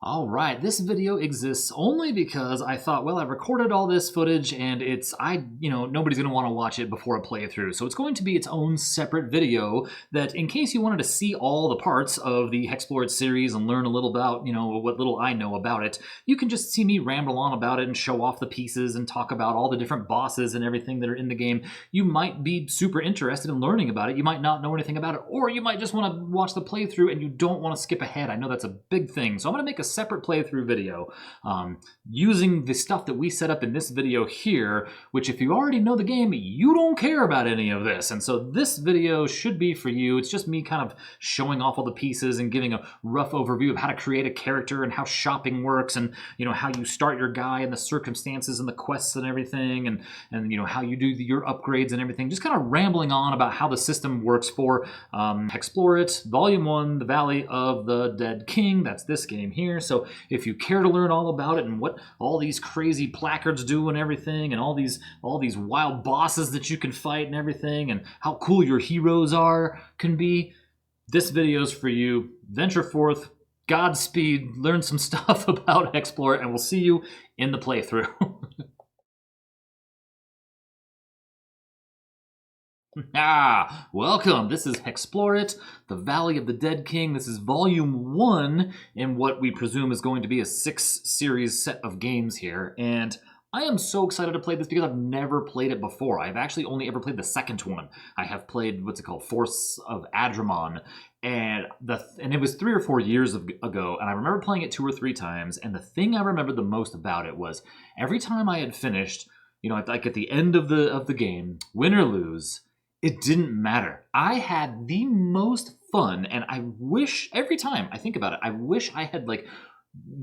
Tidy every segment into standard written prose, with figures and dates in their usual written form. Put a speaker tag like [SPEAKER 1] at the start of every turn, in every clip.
[SPEAKER 1] All right, this video exists only because I thought, well, I've recorded all this footage and nobody's going to want to watch it before a playthrough. So it's going to be its own separate video that in case you wanted to see all the parts of the HEXplore It series and learn a little about, what little I know about it, you can just see me ramble on about it and show off the pieces and talk about all the different bosses and everything that are in the game. You might be super interested in learning about it. You might not know anything about it, or you might just want to watch the playthrough and you don't want to skip ahead. I know that's a big thing. So I'm going to make a separate playthrough video using the stuff that we set up in this video here, which if you already know the game, you don't care about any of this. And so this video should be for you. It's just me kind of showing off all the pieces and giving a rough overview of how to create a character and how shopping works and, how you start your guy and the circumstances and the quests and everything and how you do your upgrades and everything. Just kind of rambling on about how the system works for HEXplore It, Volume 1, The Valley of the Dead King. That's this game here. So if you care to learn all about it and what all these crazy placards do and everything and all these wild bosses that you can fight and everything and how cool your heroes can be, this video's for you. Venture forth, Godspeed, learn some stuff about HEXplore It, and we'll see you in the playthrough. Welcome. This is HEXplore It, The Valley of the Dead King. This is Volume 1 in what we presume is going to be a 6-series set of games here. And I am so excited to play this because I've never played it before. I've actually only ever played the second one. I have played, what's it called, Force of Adramon. And it was 3 or 4 years ago, and I remember playing it 2 or 3 times. And the thing I remember the most about it was every time I had finished, like at the end of the game, win or lose, it didn't matter. I had the most fun, and I wish, every time I think about it, I wish I had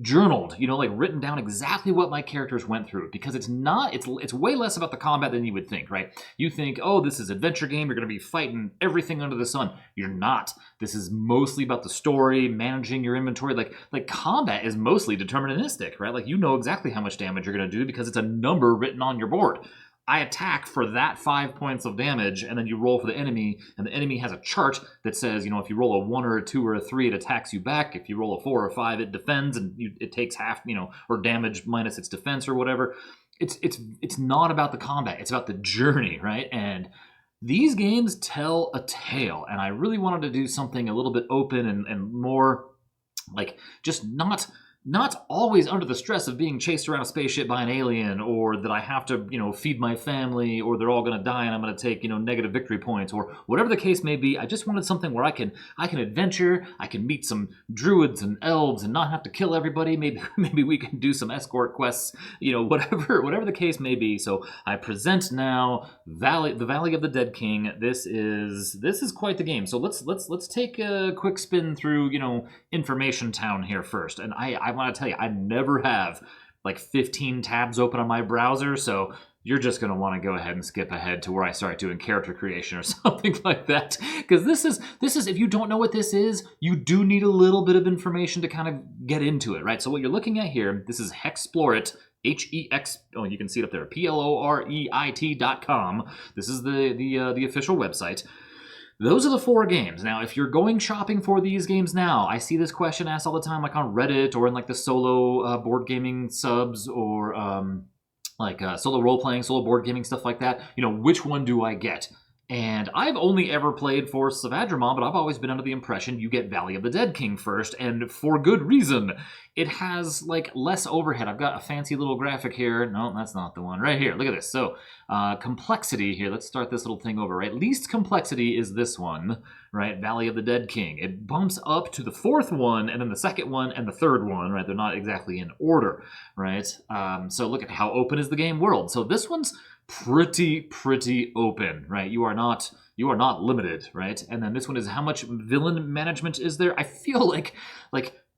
[SPEAKER 1] journaled, written down exactly what my characters went through, because it's way less about the combat than you would think, right? You think, oh, this is an adventure game, you're going to be fighting everything under the sun. You're not. This is mostly about the story, managing your inventory. Like combat is mostly deterministic, right? Like you know exactly how much damage you're going to do because it's a number written on your board. I attack for that 5 points of damage, and then you roll for the enemy, and the enemy has a chart that says, if you roll a 1 or a 2 or a 3, it attacks you back. If you roll a 4 or 5, it defends, and it takes half, or damage minus its defense or whatever. It's not about the combat. It's about the journey, right? And these games tell a tale, and I really wanted to do something a little bit open and more, just not always under the stress of being chased around a spaceship by an alien, or that I have to, feed my family, or they're all going to die and I'm going to take, negative victory points, or whatever the case may be. I just wanted something where I can adventure, I can meet some druids and elves and not have to kill everybody. Maybe we can do some escort quests, whatever the case may be. So I present now the Valley of the Dead King. This is quite the game. So let's take a quick spin through, Information Town here first. And I want to tell you, I never have 15 tabs open on my browser, so you're just going to want to go ahead and skip ahead to where I start doing character creation or something like that. Because this is, if you don't know what this is, you do need a little bit of information to kind of get into it, right? So what you're looking at here, this is HEXplore It, H-E-X, oh, you can see it up there, PLOREIT.com. This is the official website. Those are the 4 games. Now, if you're going shopping for these games now, I see this question asked all the time, on Reddit or in the solo board gaming subs or solo role-playing, solo board gaming, stuff like that. Which one do I get? And I've only ever played Force of Adramon, but I've always been under the impression you get Valley of the Dead King first, and for good reason. It has, less overhead. I've got a fancy little graphic here. No, that's not the one. Right here, look at this. So, complexity here. Let's start this little thing over, right? Least complexity is this one, right? Valley of the Dead King. It bumps up to the 4th one, and then the 2nd one, and the 3rd one, right? They're not exactly in order, right? So look at how open is the game world. So this one's pretty open, right? You are not limited, right? And then this one is how much villain management is there? I feel like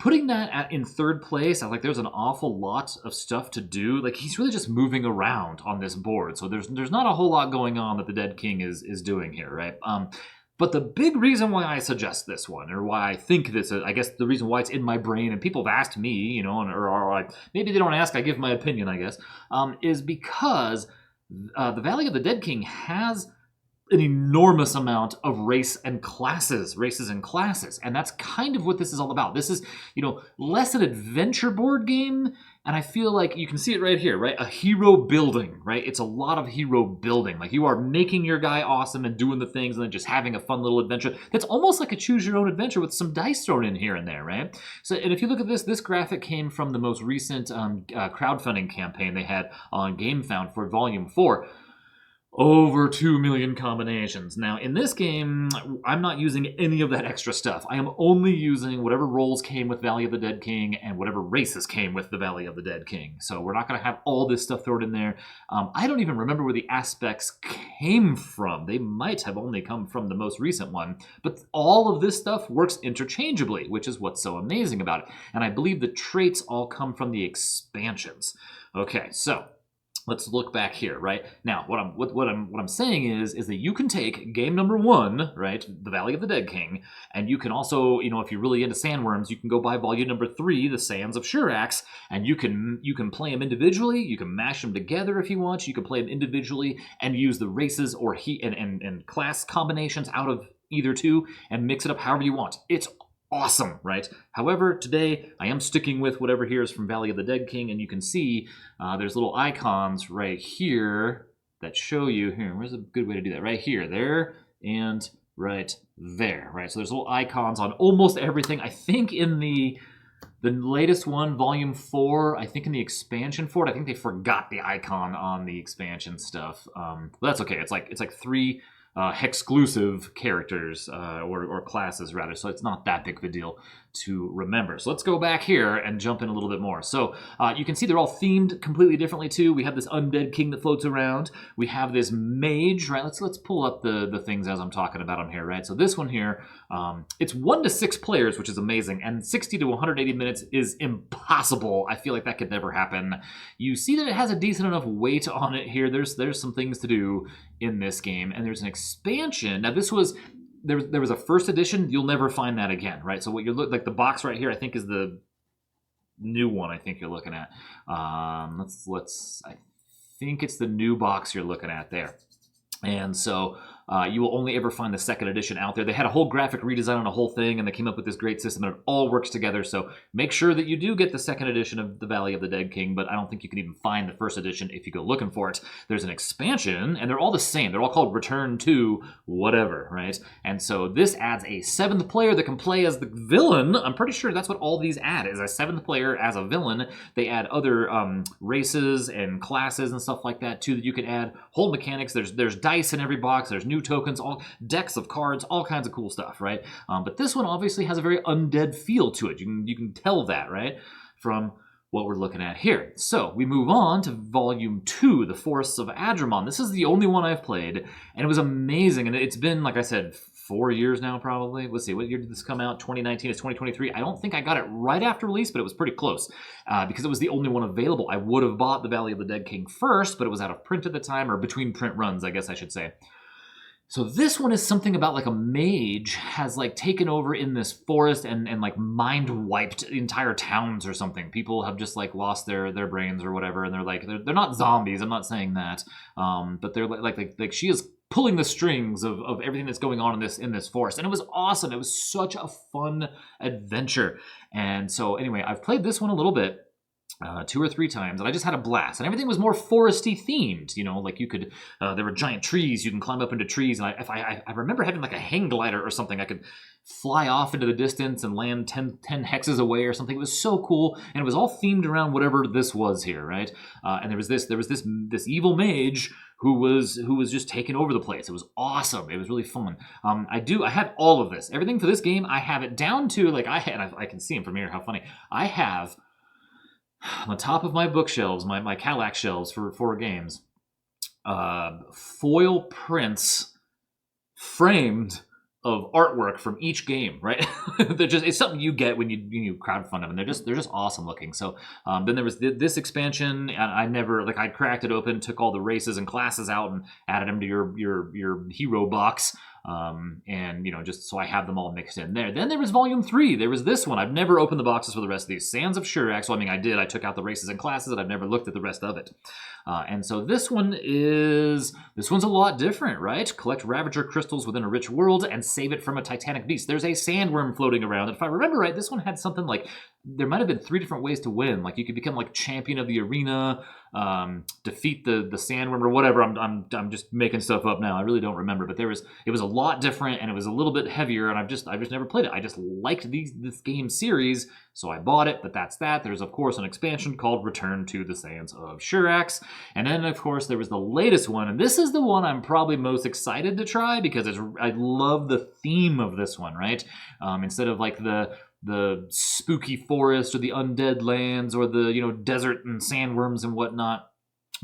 [SPEAKER 1] putting that in 3rd place, I there's an awful lot of stuff to do. He's really just moving around on this board, so there's not a whole lot going on that the Dead King is doing here, right? But the big reason why I suggest this one, or why I think this, I guess the reason why it's in my brain, and people have asked me, or maybe they don't ask, I give my opinion, I guess, is because the Valley of the Dead King has an enormous amount of races and classes. And that's kind of what this is all about. This is, less an adventure board game. And I feel like you can see it right here, right? A hero building, right? It's a lot of hero building. Like you are making your guy awesome and doing the things and then just having a fun little adventure. It's almost like a choose your own adventure with some dice thrown in here and there, right? So, and if you look at this graphic came from the most recent crowdfunding campaign they had on GameFound for Volume 4. Over 2 million combinations. Now, in this game, I'm not using any of that extra stuff. I am only using whatever rolls came with Valley of the Dead King and whatever races came with the Valley of the Dead King. So we're not going to have all this stuff thrown in there. I don't even remember where the aspects came from. They might have only come from the most recent one. But all of this stuff works interchangeably, which is what's so amazing about it. And I believe the traits all come from the expansions. Okay, so let's look back here, right? Now, what I'm saying is that you can take game number 1, right, the Valley of the Dead King, and you can also, if you're really into sandworms, you can go buy volume number 3, the Sands of Shurax, and you can play them individually. You can mash them together if you want. You can play them individually and use the races or and class combinations out of either two and mix it up however you want. It's awesome, right? However, today I am sticking with whatever here is from Valley of the Dead King, and you can see there's little icons right here that show you, where's a good way to do that? Right here, there, and right there, right? So there's little icons on almost everything. I think in the latest one, Volume 4, I think in the expansion for it, I think they forgot the icon on the expansion stuff. But that's okay. It's like 3 exclusive characters or classes rather, so it's not that big of a deal to remember. So let's go back here and jump in a little bit more. So you can see they're all themed completely differently too. We have this undead king that floats around. We have this mage, right? Let's pull up the things as I'm talking about them here, right? So this one here, it's 1 to 6 players, which is amazing, and 60 to 180 minutes is impossible. I feel like that could never happen. You see that it has a decent enough weight on it here. There's some things to do in this game, and there's an expansion. Now this was there was a first edition. You'll never find that again, right? So what you're like the box right here, I think is the new one. I think you're looking at. Let's. I think it's the new box you're looking at there. And so you will only ever find the second edition out there. They had a whole graphic redesign on a whole thing, and they came up with this great system, and it all works together. So make sure that you do get the second edition of the Valley of the Dead King, but I don't think you can even find the first edition if you go looking for it. There's an expansion, and they're all the same. They're all called Return to whatever, right? And so this adds a 7th player that can play as the villain. I'm pretty sure that's what all these add, is a 7th player as a villain. They add other races and classes and stuff like that, too, that you can add. Whole mechanics. There's dice in every box. There's new tokens, all decks of cards, all kinds of cool stuff, right? But this one obviously has a very undead feel to it. You can tell that, right, from what we're looking at here. So we move on to Volume 2, The Forests of Adramon. This is the only one I've played, and it was amazing. And it's been, like I said, 4 years now, probably. Let's see, what year did this come out? 2019 is 2023. I don't think I got it right after release, but it was pretty close because it was the only one available. I would have bought the Valley of the Dead King first, but it was out of print at the time, or between print runs, I guess I should say. So this one is something about like a mage has like taken over in this forest and like mind wiped entire towns or something. People have just like lost their brains or whatever, and they're not zombies. I'm not saying that, but they're like she is pulling the strings of everything that's going on in this forest, and it was awesome. It was such a fun adventure, and so anyway, I've played this one a little bit. 2 or 3 times, and I just had a blast. And everything was more foresty themed, like you could, there were giant trees, you can climb up into trees, and I remember having like a hang glider or something. I could fly off into the distance and land 10 hexes away or something. It was so cool, and it was all themed around whatever this was here, right? And there was this evil mage who was just taking over the place. It was awesome. It was really fun. I have all of this. Everything for this game, I have it down to, like, I can see him from here, how funny. I have on top of my bookshelves, my Cadillac shelves for 4 games, foil prints framed of artwork from each game, right? It's something you get when you crowdfund them, and they're just awesome looking. So then there was this expansion, and I cracked it open, took all the races and classes out, and added them to your hero box. And, just so I have them all mixed in there. Then there was Volume 3. There was this one. I've never opened the boxes for the rest of these. Sands of Shurax. Well, I mean, I did. I took out the races and classes, and I've never looked at the rest of it. And so this one's a lot different, right? Collect Ravager crystals within a rich world and save it from a titanic beast. There's a sandworm floating around. And if I remember right, this one had something like, there might have been 3 different ways to win. Like you could become like champion of the arena, defeat the sandworm or whatever. I'm just making stuff up now. I really don't remember, but it was a lot different and it was a little bit heavier, and I've just never played it. I just liked this game series, so I bought it. But that's that. There's of course an expansion called Return to the Sands of Shurax, and then of course there was the latest one, and this is the one I'm probably most excited to try because I love the theme of this one. Right, instead of like the spooky forest or the undead lands or the desert and sandworms and whatnot,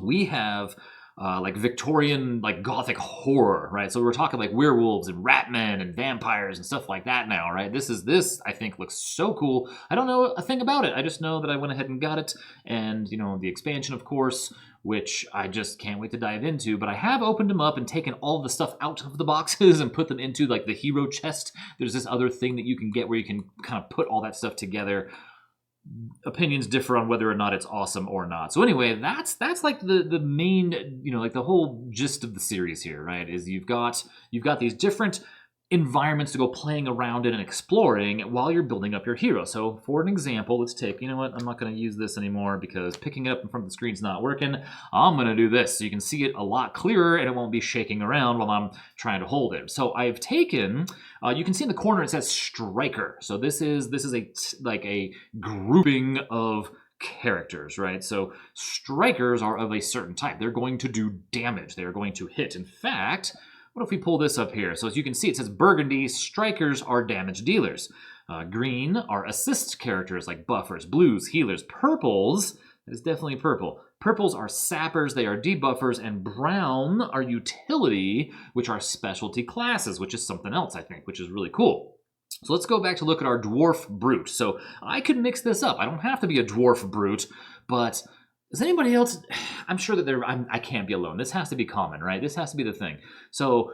[SPEAKER 1] we have like Victorian like gothic horror, right? So we're talking like werewolves and ratmen and vampires and stuff like that now, right? This I think looks so cool. I don't know a thing about it. I just know that I went ahead and got it, and the expansion, of course, which I just can't wait to dive into. But I have opened them up and taken all the stuff out of the boxes and put them into like the hero chest. There's this other thing that you can get where you can kind of put all that stuff together. Opinions differ on whether or not it's awesome or not. So anyway, that's like the main, like the whole gist of the series here, right? Is you've got these different environments to go playing around in and exploring while you're building up your hero. So for an example, let's take, I'm not going to use this anymore because picking it up in front of the screen's not working. I'm going to do this so you can see it a lot clearer and it won't be shaking around while I'm trying to hold it. So I've taken, you can see in the corner it says Striker. So this is like a grouping of characters, right? So strikers are of a certain type. They're going to do damage. They're going to hit. In fact, what if we pull this up here? So as you can see, it says Burgundy, strikers are damage dealers. Green are assist characters like buffers. Blues, healers. Purples, that is definitely purple. Purples are sappers, they are debuffers. And brown are utility, which are specialty classes, which is something else, I think, which is really cool. So let's go back to look at our Dwarf Brute. So I could mix this up. I don't have to be a Dwarf Brute, but does anybody else? I'm sure that I can't be alone. This has to be common, right? This has to be the thing. So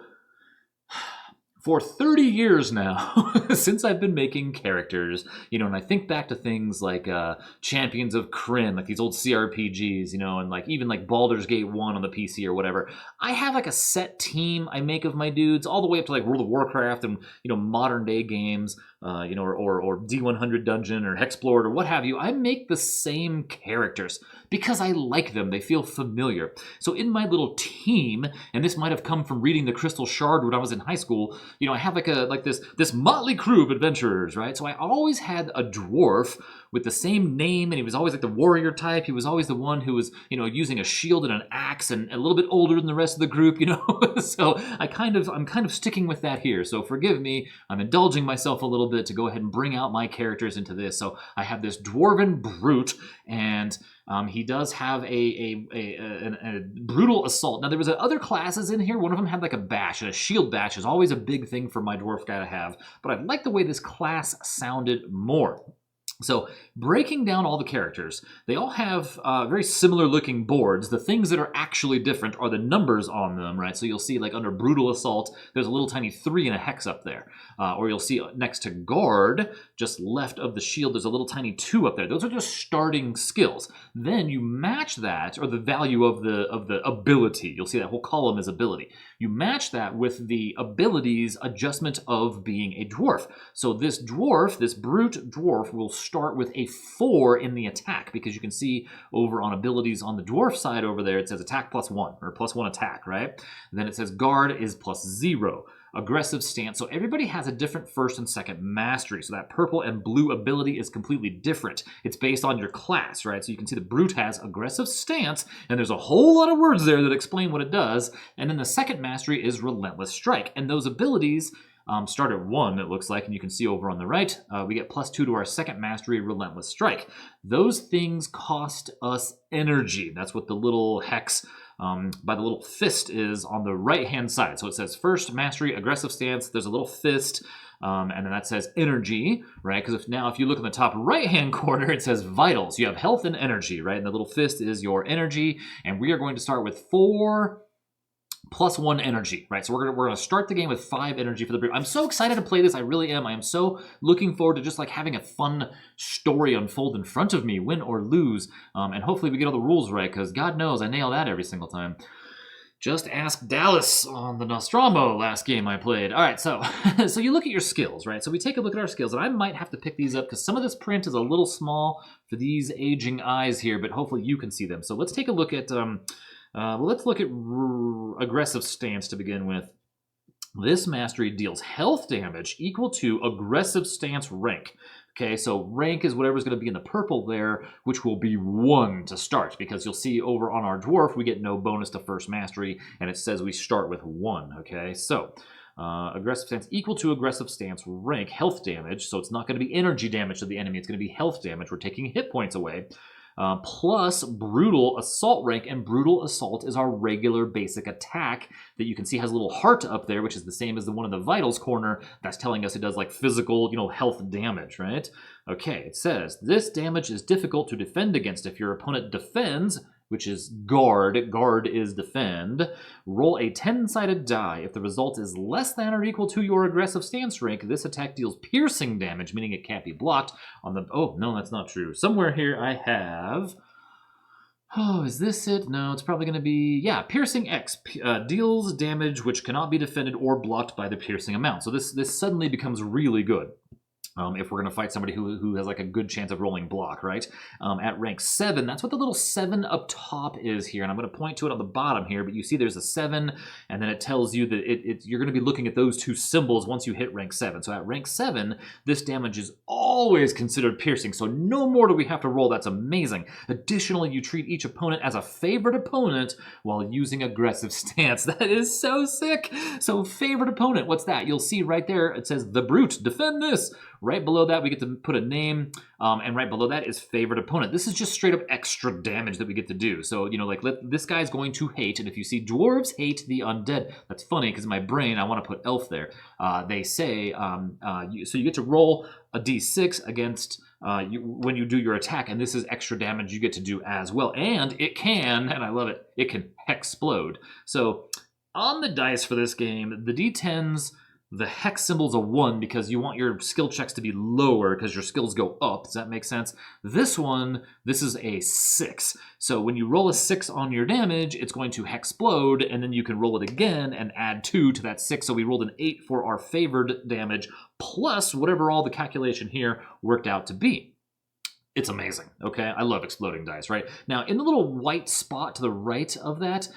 [SPEAKER 1] for 30 years now, since I've been making characters, and I think back to things like Champions of Krynn, like these old CRPGs, and like even like Baldur's Gate 1 on the PC or whatever, I have like a set team I make of my dudes, all the way up to like World of Warcraft and, modern day games, or D100 Dungeon or HEXplore It or what have you. I make the same characters because I like them. They feel familiar. So in my little team, and this might have come from reading The Crystal Shard when I was in high school, I have like this motley crew of adventurers, right? So I always had a dwarf with the same name, and he was always like the warrior type. He was always the one who was, using a shield and an axe and a little bit older than the rest of the group, So I'm kind of sticking with that here. So forgive me, I'm indulging myself a little bit to go ahead and bring out my characters into this. So I have this dwarven brute, and he does have a brutal assault. Now there was other classes in here. One of them had like a bash, and a shield bash is always a big thing for my dwarf guy to have. But I like the way this class sounded more. So breaking down all the characters, they all have very similar looking boards. The things that are actually different are the numbers on them, right? So you'll see like under Brutal Assault, there's a little tiny 3 and a hex up there. Or you'll see next to Guard, just left of the shield, there's a little tiny 2 up there. Those are just starting skills. Then you match that, or the value of the ability. You'll see that whole column is ability. You match that with the abilities adjustment of being a dwarf. So this dwarf, this brute dwarf, will start with a 4 in the attack, because you can see over on abilities on the dwarf side over there, it says attack +1, or +1 attack, right? And then it says guard is +0. Aggressive stance. So everybody has a different first and second mastery. So that purple and blue ability is completely different. It's based on your class, right? So you can see the brute has aggressive stance, and there's a whole lot of words there that explain what it does. And then the second mastery is relentless strike. And those abilities start at 1, it looks like, and you can see over on the right, we get +2 to our second mastery, relentless strike. Those things cost us energy. That's what the little hex by the little fist is on the right-hand side. So it says first mastery, aggressive stance, there's a little fist, and then that says energy, right? Because if you look in the top right-hand corner, it says vitals. You have health and energy, right? And the little fist is your energy, and we are going to start with 4 +1 energy, right? So we're gonna start the game with 5 energy for the brute. I'm so excited to play this. I really am. I am so looking forward to just like having a fun story unfold in front of me, win or lose. And hopefully we get all the rules right, because God knows I nail that every single time. Just ask Dallas on the Nostromo last game I played. All right, so so you look at your skills, right? So we take a look at our skills, and I might have to pick these up because some of this print is a little small for these aging eyes here, but hopefully you can see them. So let's take a look at let's look at aggressive stance to begin with. This mastery deals health damage equal to aggressive stance rank. Okay, so rank is whatever's going to be in the purple there, which will be 1 to start, because you'll see over on our dwarf, we get no bonus to first mastery, and it says we start with 1, okay? So, aggressive stance equal to aggressive stance rank, health damage, so it's not going to be energy damage to the enemy, it's going to be health damage. We're taking hit points away. Plus brutal assault rank, and brutal assault is our regular basic attack that you can see has a little heart up there, which is the same as the one in the vitals corner. That's telling us it does like physical, health damage, right? Okay, it says this damage is difficult to defend against. If your opponent defends, which is guard is defend, roll a 10-sided die. If the result is less than or equal to your aggressive stance rank, this attack deals piercing damage, meaning it can't be blocked on the... Oh, no, that's not true. Somewhere here I have... Oh, is this it? No, it's probably going to be... Yeah, piercing X. Deals damage which cannot be defended or blocked by the piercing amount. So this suddenly becomes really good. If we're going to fight somebody who has like a good chance of rolling block, right? At rank 7, that's what the little 7 up top is here, and I'm going to point to it on the bottom here, but you see there's a 7, and then it tells you that you're going to be looking at those 2 symbols once you hit rank 7. So at rank 7, this damage is always considered piercing, so no more do we have to roll. That's amazing. Additionally, you treat each opponent as a favorite opponent while using aggressive stance. That is so sick. So favorite opponent, what's that? You'll see right there, it says the brute, defend this. Right below that, we get to put a name, and right below that is favorite opponent. This is just straight up extra damage that we get to do. So, this guy's going to hate, and if you see dwarves hate the undead, that's funny because in my brain I want to put elf there. They say, so you get to roll a d6 against when you do your attack, and this is extra damage you get to do as well. And it can, and I love it, it can hexplode. So on the dice for this game, the d10s, the hex symbol's a 1 because you want your skill checks to be lower because your skills go up. Does that make sense? This one, this is a 6. So when you roll a 6 on your damage, it's going to hexplode, and then you can roll it again and add 2 to that 6. So we rolled an 8 for our favored damage, plus whatever all the calculation here worked out to be. It's amazing, okay? I love exploding dice, right? Now, in the little white spot to the right of that,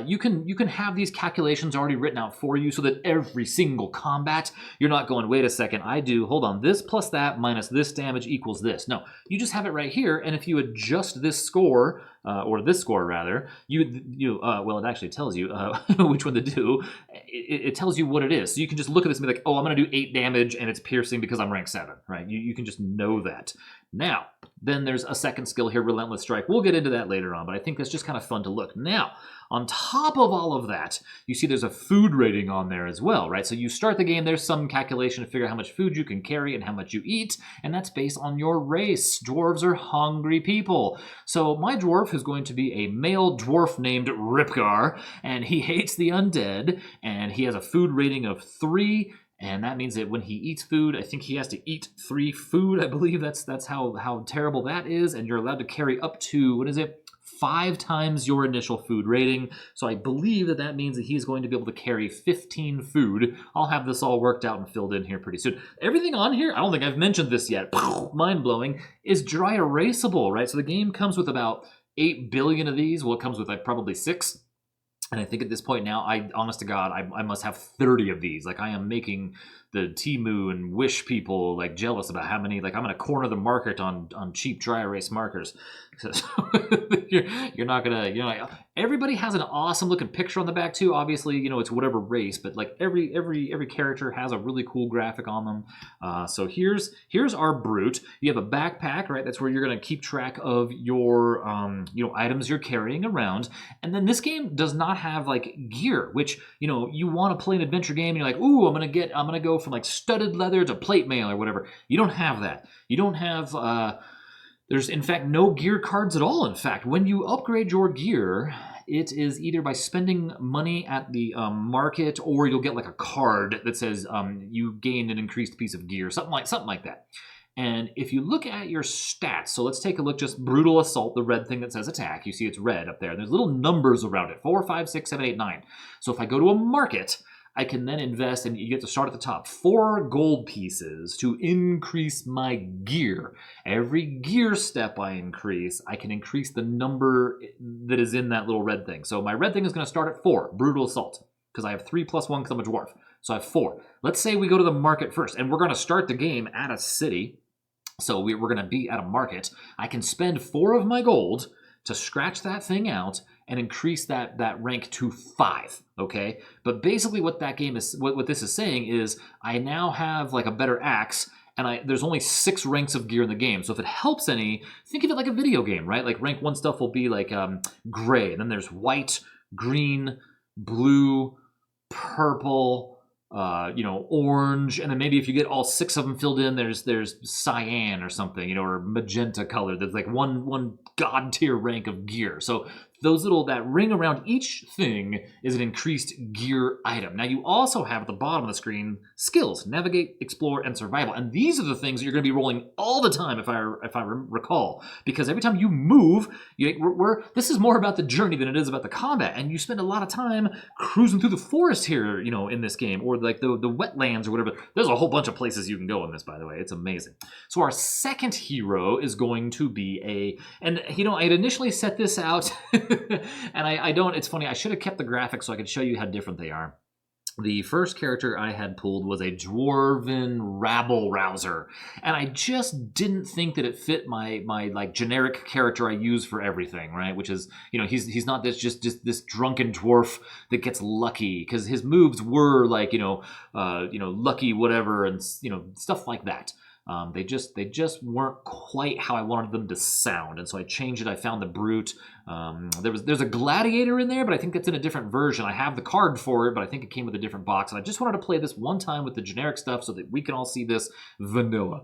[SPEAKER 1] you can have these calculations already written out for you so that every single combat, you're not going, wait a second, hold on, this plus that minus this damage equals this. No, you just have it right here, and if you adjust this score, or this score rather, well, it actually tells you which one to do. It tells you what it is. So you can just look at this and be like, oh, I'm going to do 8 damage, and it's piercing because I'm rank 7, right? You can just know that. Now, then there's a second skill here, Relentless Strike. We'll get into that later on, but I think that's just kind of fun to look. Now, on top of all of that, you see there's a food rating on there as well, right? So you start the game, there's some calculation to figure out how much food you can carry and how much you eat, and that's based on your race. Dwarves are hungry people. So my dwarf is going to be a male dwarf named Ripgar, and he hates the undead, and he has a food rating of 3, and that means that when he eats food, I think he has to eat 3 food. I believe that's how terrible that is, and you're allowed to carry up to, 5 times your initial food rating. So I believe that means that he's going to be able to carry 15 food. I'll have this all worked out and filled in here pretty soon. Everything on here, I don't think I've mentioned this yet, mind-blowing, is dry erasable, right? So the game comes with about 8 billion of these. Well, it comes with like probably 6. And I think at this point now, honest to God, I must have 30 of these. Like, I am making the Temu and Wish people like jealous about how many. Like, I'm going to corner the market on cheap dry erase markers. So you're not gonna, everybody has an awesome looking picture on the back too. Obviously, it's whatever race, but like every character has a really cool graphic on them. So here's our brute. You have a backpack, right? That's where you're gonna keep track of your items you're carrying around. And then this game does not have like gear, which you want to play an adventure game. And you're like, ooh, I'm gonna go from like studded leather to plate mail or whatever. You don't have that. You don't have. There's, in fact, no gear cards at all. In fact, when you upgrade your gear, it is either by spending money at the market, or you'll get like a card that says you gained an increased piece of gear, something like that. And if you look at your stats, so let's take a look, just brutal assault, the red thing that says attack. You see it's red up there. And there's little numbers around it, 4, 5, 6, 7, 8, 9. So if I go to a market, I can then invest, and you get to start at the top, 4 gold pieces to increase my gear. Every gear step I increase, I can increase the number that is in that little red thing. So my red thing is going to start at 4, brutal assault, because I have 3 plus 1 because I'm a dwarf. So I have 4. Let's say we go to the market first, and we're going to start the game at a city. So we're going to be at a market. I can spend 4 of my gold to scratch that thing out and increase that rank to 5, okay? But basically what that game is, what this is saying is I now have like a better axe, and there's only 6 ranks of gear in the game. So if it helps any, think of it like a video game, right? Like rank 1 stuff will be like gray, and then there's white, green, blue, purple, orange, and then maybe if you get all 6 of them filled in, there's cyan or something, or magenta color. There's like one god tier rank of gear. So that ring around each thing is an increased gear item. Now you also have at the bottom of the screen skills: navigate, explore, and survival. And these are the things that you're going to be rolling all the time, if I recall, because every time you move, this is more about the journey than it is about the combat. And you spend a lot of time cruising through the forest here, in this game, or like the wetlands or whatever. There's a whole bunch of places you can go in this, by the way. It's amazing. So our second hero is going to be I had initially set this out. And I don't, it's funny, I should have kept the graphics so I could show you how different they are. The first character I had pulled was a dwarven rabble-rouser, and I just didn't think that it fit my like generic character I use for everything, right? Which is, he's not just this drunken dwarf that gets lucky, because his moves were like, lucky whatever, and stuff like that. They just weren't quite how I wanted them to sound, and so I changed it. I found the brute. There's a gladiator in there, but I think that's in a different version. I have the card for it, but I think it came with a different box, and I just wanted to play this one time with the generic stuff so that we can all see this vanilla.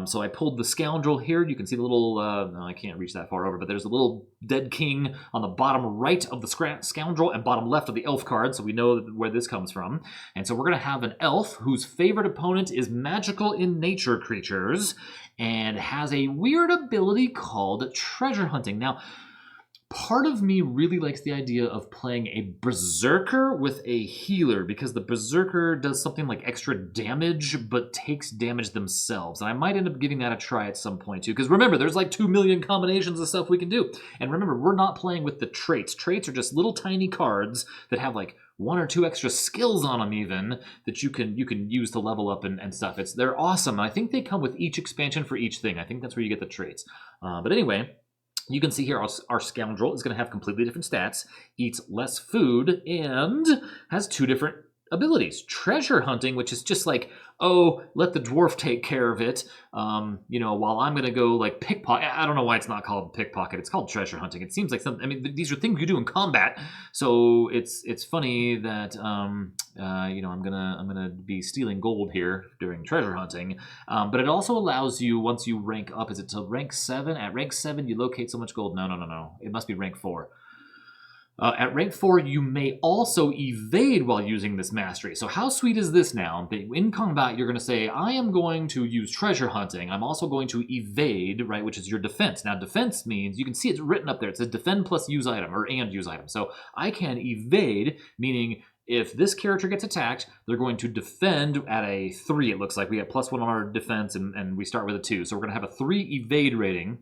[SPEAKER 1] So I pulled the scoundrel here. You can see the little, no, I can't reach that far over, but there's a little dead king on the bottom right of the scoundrel and bottom left of the elf card, so we know where this comes from. And so we're going to have an elf whose favorite opponent is magical in nature creatures and has a weird ability called treasure hunting. Now, part of me really likes the idea of playing a berserker with a healer, because the berserker does something like extra damage but takes damage themselves. And I might end up giving that a try at some point too, because remember, there's like 2 million combinations of stuff we can do. And remember, we're not playing with the traits. Traits are just little tiny cards that have like 1 or 2 extra skills on them even, that you can use to level up and stuff. They're awesome. I think they come with each expansion for each thing. I think that's where you get the traits. But anyway, you can see here our scoundrel is going to have completely different stats, eats less food, and has 2 different abilities. Treasure hunting, which is just like, oh, let the dwarf take care of it, while I'm going to go like pickpocket. I don't know why it's not called pickpocket. It's called treasure hunting. It seems like something, these are things you do in combat. So it's funny that, I'm going to be stealing gold here during treasure hunting. But it also allows you, once you rank up, is it to rank 7? At rank 7, you locate so much gold. No. It must be rank 4. At rank 4, you may also evade while using this mastery. So how sweet is this now? In combat, you're going to say, I am going to use treasure hunting. I'm also going to evade, right, which is your defense. Now, defense means, you can see it's written up there. It says defend plus use item, and use item. So I can evade, meaning if this character gets attacked, they're going to defend at a 3, it looks like. We have +1 on our defense, and we start with a 2. So we're going to have a 3 evade rating.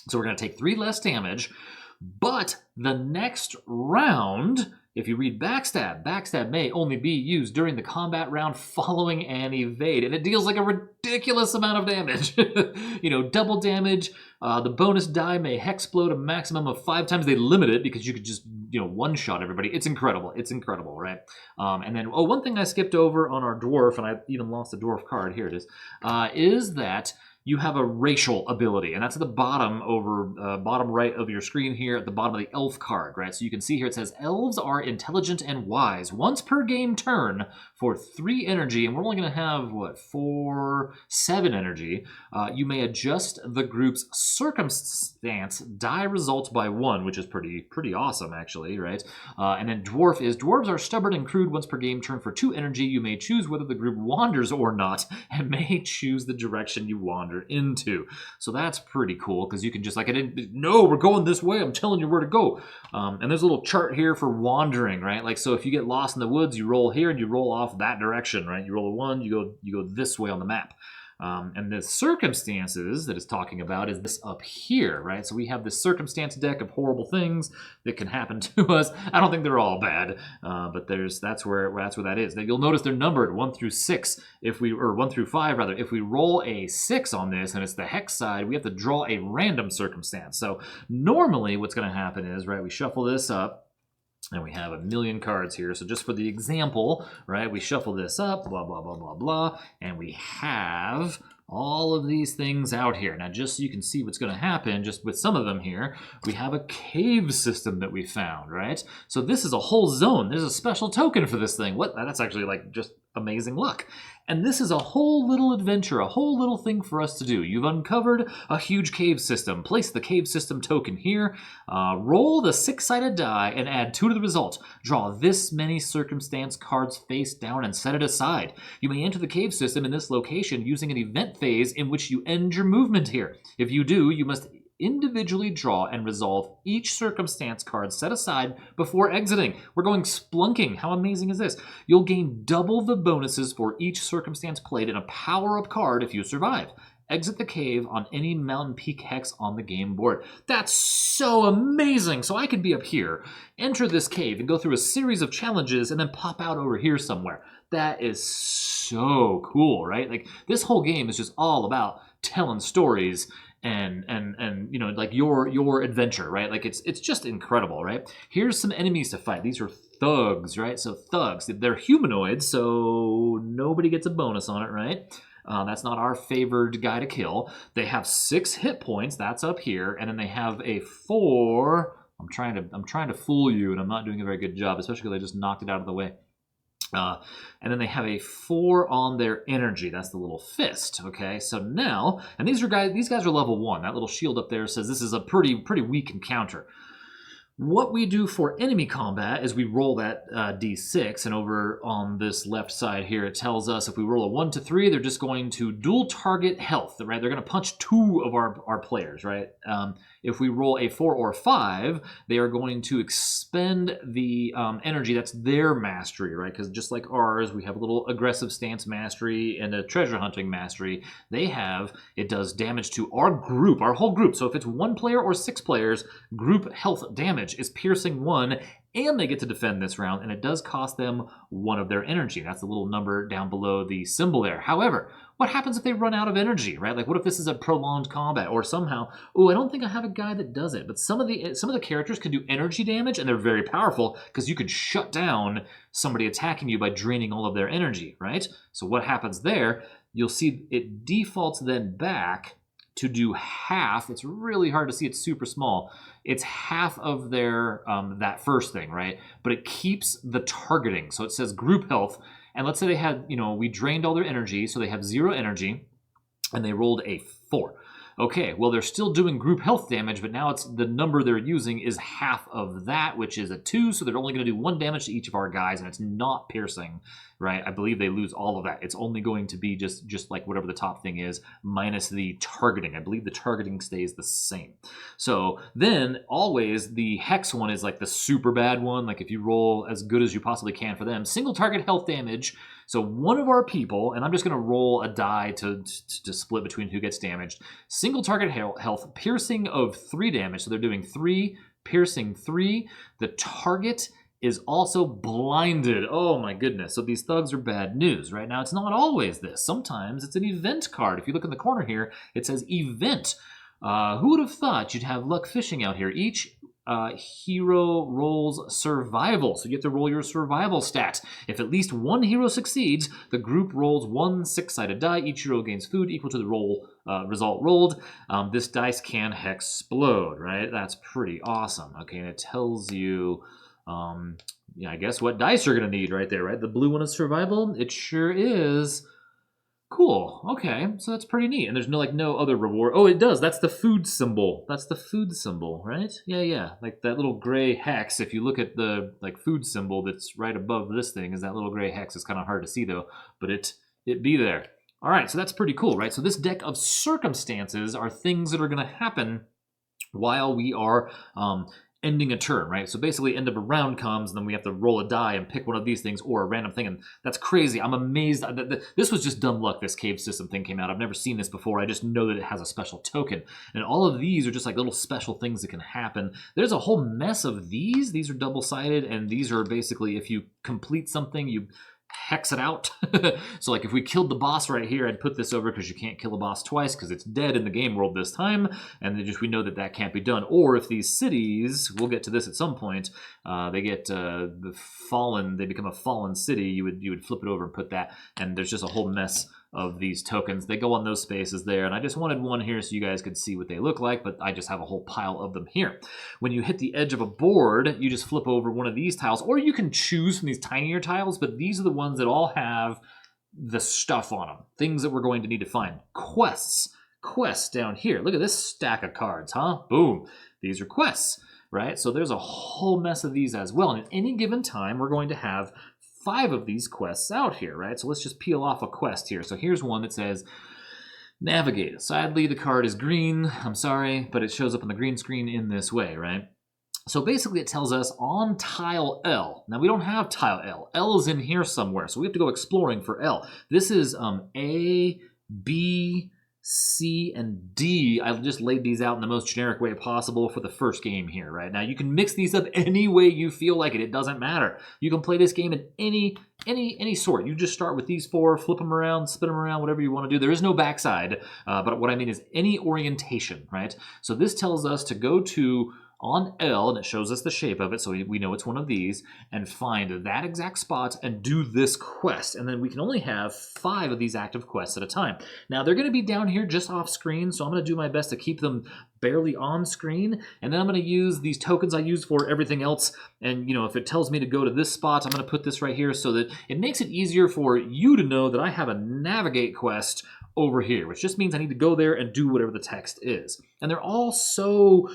[SPEAKER 1] So we're going to take 3 less damage. But the next round, if you read backstab may only be used during the combat round following an evade. And it deals like a ridiculous amount of damage. Double damage. The bonus die may hexplode a maximum of 5 times. They limit it because you could just, one-shot everybody. It's incredible. It's incredible, right? And then, one thing I skipped over on our dwarf, and I even lost the dwarf card, here it is that you have a racial ability, and that's at the bottom bottom right of your screen here at the bottom of the elf card, right? So you can see here it says elves are intelligent and wise. Once per game turn for 3 energy, and we're only going to have, what, 7 energy. You may adjust the group's circumstance die result by 1, which is pretty awesome, actually, right? And then dwarves are stubborn and crude. Once per game turn for 2 energy. You may choose whether the group wanders or not, and may choose the direction you wander into. So that's pretty cool, because you can just, like, no, we're going this way, I'm telling you where to go. And there's a little chart here for wandering, right? Like, so if you get lost in the woods, you roll here and you roll off that direction, right? You roll a 1, you go this way on the map. And the circumstances that it's talking about is this up here, right? So we have this circumstance deck of horrible things that can happen to us. I don't think they're all bad, but that's where that is. Now you'll notice they're numbered 1 through 6. Or 1 through 5 rather. If we roll a 6 on this and it's the hex side, we have to draw a random circumstance. So normally what's going to happen is, right, we shuffle this up. And we have a million cards here. So just for the example, right, we shuffle this up, blah, blah, blah, blah, blah, and we have all of these things out here. Now, just so you can see what's going to happen, just with some of them here, we have a cave system that we found, right? So this is a whole zone. There's a special token for this thing. What? That's actually, like, just amazing luck. And this is a whole little adventure, a whole little thing for us to do. You've uncovered a huge cave system. Place the cave system token here. Roll the 6-sided die and add 2 to the result. Draw this many circumstance cards face down and set it aside. You may enter the cave system in this location using an event phase in which you end your movement here. If you do, you must individually draw and resolve each circumstance card set aside before exiting. We're going splunking. How amazing is this? You'll gain double the bonuses for each circumstance played in a power-up card if you survive. Exit the cave on any mountain peak hex on the game board. That's so amazing! So I could be up here, enter this cave, and go through a series of challenges, and then pop out over here somewhere. That is so cool, right? Like, this whole game is just all about telling stories and you know, like your adventure, right? Like, it's just incredible, right? Here's some enemies to fight. These are thugs, right? So thugs, they're humanoids, so nobody gets a bonus on it, right? That's not our favored guy to kill. They have 6 hit points. That's up here, and then they have a 4. I'm trying to fool you, and I'm not doing a very good job, especially because I just knocked it out of the way. And then they have a 4 on their energy. That's the little fist. Okay, so now, and these guys are level 1. That little shield up there says this is a pretty weak encounter. What we do for enemy combat is we roll that d6, and over on this left side here, it tells us if we roll a 1 to 3, they're just going to dual target health, right? They're going to punch 2 of our players, right? If we roll a 4 or 5, they are going to expend the energy. That's their mastery, right? Because just like ours, we have a little aggressive stance mastery and a treasure hunting mastery. It does damage to our group, our whole group. So if it's 1 player or 6 players, group health damage is piercing 1, and they get to defend this round, and it does cost them 1 of their energy. That's the little number down below the symbol there. However, what happens if they run out of energy, right? Like, what if this is a prolonged combat, or somehow, I don't think I have a guy that does it, but some of the characters can do energy damage, and they're very powerful because you can shut down somebody attacking you by draining all of their energy, right? So what happens there, you'll see it defaults then back to do half. It's really hard to see. It's super small. It's half of their that first thing, right? But it keeps the targeting. So it says group health. And let's say they had, we drained all their energy, so they have 0 energy, and they rolled a 4. Okay, well, they're still doing group health damage, but now it's the number they're using is half of that, which is a 2, so they're only going to do 1 damage to each of our guys, and it's not piercing, right? I believe they lose all of that. It's only going to be just like whatever the top thing is, minus the targeting. I believe the targeting stays the same. So then, always, the hex one is like the super bad one, like if you roll as good as you possibly can for them. Single target health damage. So one of our people, and I'm just going to roll a die to split between who gets damaged. Single target health, piercing of 3 damage. So they're doing 3, piercing 3. The target is also blinded. Oh my goodness. So these thugs are bad news. Right now, it's not always this. Sometimes it's an event card. If you look in the corner here, it says event. Who would have thought you'd have luck fishing out here? Each hero rolls survival, so you have to roll your survival stat. If at least 1 hero succeeds, the group rolls 1 6-sided die. Each hero gains food equal to the roll result rolled, this dice can hexplode, right? That's pretty awesome. Okay, and it tells you, yeah, I guess what dice you're going to need right there, right? The blue one is survival. It sure is. Cool. Okay, so that's pretty neat. And there's no other reward. Oh, it does. That's the food symbol. That's the food symbol, right? Yeah. Like that little gray hex. If you look at the food symbol that's right above this thing, is that little gray hex. It's kind of hard to see though, but it be there. All right, so that's pretty cool, right? So this deck of circumstances are things that are going to happen while we are ending a turn, right? So basically end of a round comes, and then we have to roll a die and pick one of these things or a random thing, and that's crazy. I'm amazed. This was just dumb luck, this cave system thing came out. I've never seen this before. I just know that it has a special token, and all of these are just like little special things that can happen. There's a whole mess of these. These are double-sided, and these are basically if you complete something, you hex it out. So like if we killed the boss right here, I'd put this over because you can't kill a boss twice because it's dead in the game world this time, and we know that can't be done. Or if these cities, we'll get to this at some point, they get the fallen, they become a fallen city, you would flip it over and put that, and there's just a whole mess of these tokens. They go on those spaces there, and I just wanted one here so you guys could see what they look like, but I just have a whole pile of them here. When you hit the edge of a board, you just flip over one of these tiles, or you can choose from these tinier tiles, but these are the ones that all have the stuff on them, things that we're going to need to find. Quests down here. Look at this stack of cards, huh? Boom. These are quests, right? So there's a whole mess of these as well, and at any given time, we're going to have 5 of these quests out here, right? So let's just peel off a quest here. So here's one that says navigate. Sadly, the card is green. I'm sorry, but it shows up on the green screen in this way, right? So basically it tells us on tile L. Now we don't have tile L. L is in here somewhere, so we have to go exploring for L. This is A, B, C, and D. I just laid these out in the most generic way possible for the first game here, right? Now you can mix these up any way you feel like it. It doesn't matter. You can play this game in any sort. You just start with these 4, flip them around, spin them around, whatever you want to do. There is no backside, but what I mean is any orientation, right? So this tells us to go to on L, and it shows us the shape of it, so we know it's one of these, and find that exact spot and do this quest. And then we can only have 5 of these active quests at a time. Now, they're going to be down here just off screen, so I'm going to do my best to keep them barely on screen, and then I'm going to use these tokens I use for everything else, and if it tells me to go to this spot, I'm going to put this right here so that it makes it easier for you to know that I have a navigate quest over here, which just means I need to go there and do whatever the text is. And they're all so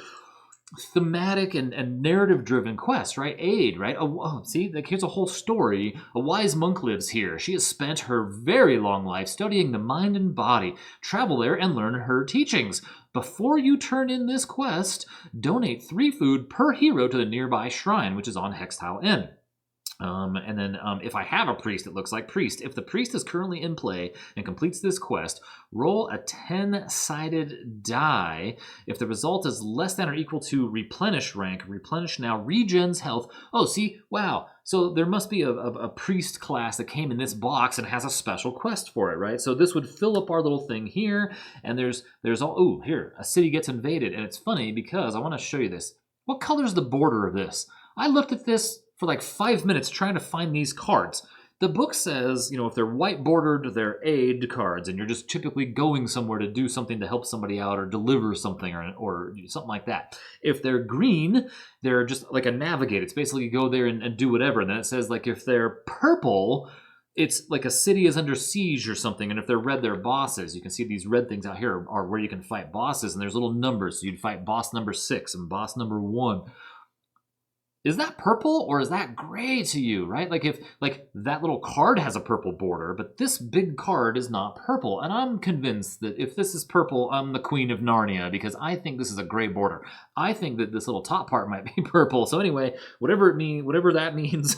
[SPEAKER 1] thematic and narrative-driven quests, right? Aid, right? See, here's a whole story. A wise monk lives here. She has spent her very long life studying the mind and body. Travel there and learn her teachings. Before you turn in this quest, donate 3 food per hero to the nearby shrine, which is on Hex Tile N. And then if I have a priest, it looks like priest. If the priest is currently in play and completes this quest, roll a 10-sided die. If the result is less than or equal to replenish rank, replenish now regens health. Oh, see, wow. So there must be a priest class that came in this box and has a special quest for it, right? So this would fill up our little thing here, and there's all, ooh, here, a city gets invaded. And it's funny because I want to show you this. What color is the border of this? I looked at this for like 5 minutes trying to find these cards. The book says, if they're white bordered, they're aid cards, and you're just typically going somewhere to do something to help somebody out or deliver something or something like that. If they're green, they're just like a navigate. It's basically you go there and do whatever. And then it says like if they're purple, it's like a city is under siege or something, and if they're red, they're bosses. You can see these red things out here are where you can fight bosses, and there's little numbers. So you'd fight boss number 6 and boss number 1. Is that purple or is that gray to you, right? Like if that little card has a purple border, but this big card is not purple. And I'm convinced that if this is purple, I'm the Queen of Narnia because I think this is a gray border. I think that this little top part might be purple. So anyway, whatever that means,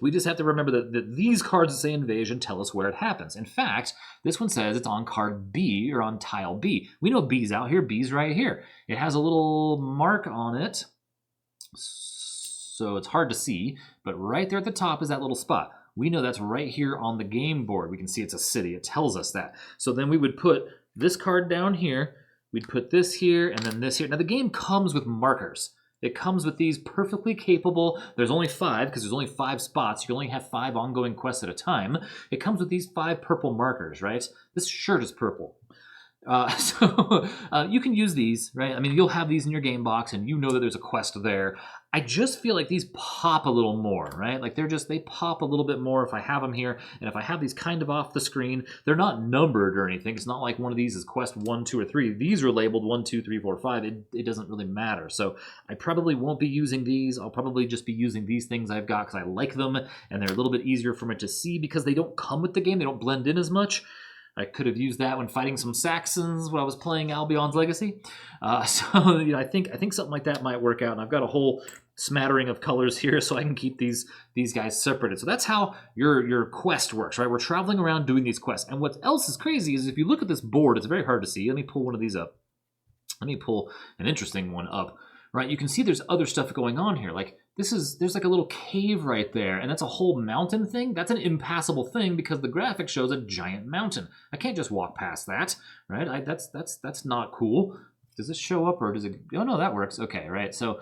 [SPEAKER 1] we just have to remember that these cards that say invasion tell us where it happens. In fact, this one says it's on card B or on tile B. We know B's out here, B's right here. It has a little mark on it. So it's hard to see, but right there at the top is that little spot. We know that's right here on the game board. We can see it's a city. It tells us that. So then we would put this card down here. We'd put this here and then this here. Now the game comes with markers. It comes with these perfectly capable. There's only 5 because there's only 5 spots. You can only have 5 ongoing quests at a time. It comes with these 5 purple markers, right? This shirt is purple. You can use these, right? I mean, you'll have these in your game box, and you know that there's a quest there. I just feel like these pop a little more, right? Like they pop a little bit more if I have them here, and if I have these kind of off the screen, they're not numbered or anything. It's not like one of these is quest 1, 2, or 3. These are labeled 1, 2, 3, 4, 5. It doesn't really matter. So I probably won't be using these. I'll probably just be using these things I've got because I like them, and they're a little bit easier for me to see because they don't come with the game. They don't blend in as much. I could have used that when fighting some Saxons when I was playing Albion's Legacy. So I think something like that might work out. And I've got a whole smattering of colors here so I can keep these guys separated. So that's how your quest works, right? We're traveling around doing these quests. And what else is crazy is if you look at this board, it's very hard to see. Let me pull one of these up. Let me pull an interesting one up. Right, you can see there's other stuff going on here. Like there's like a little cave right there, and that's a whole mountain thing. That's an impassable thing because the graphic shows a giant mountain. I can't just walk past that, right? That's not cool. Does this show up or does it? Oh no, that works. Okay, right. So,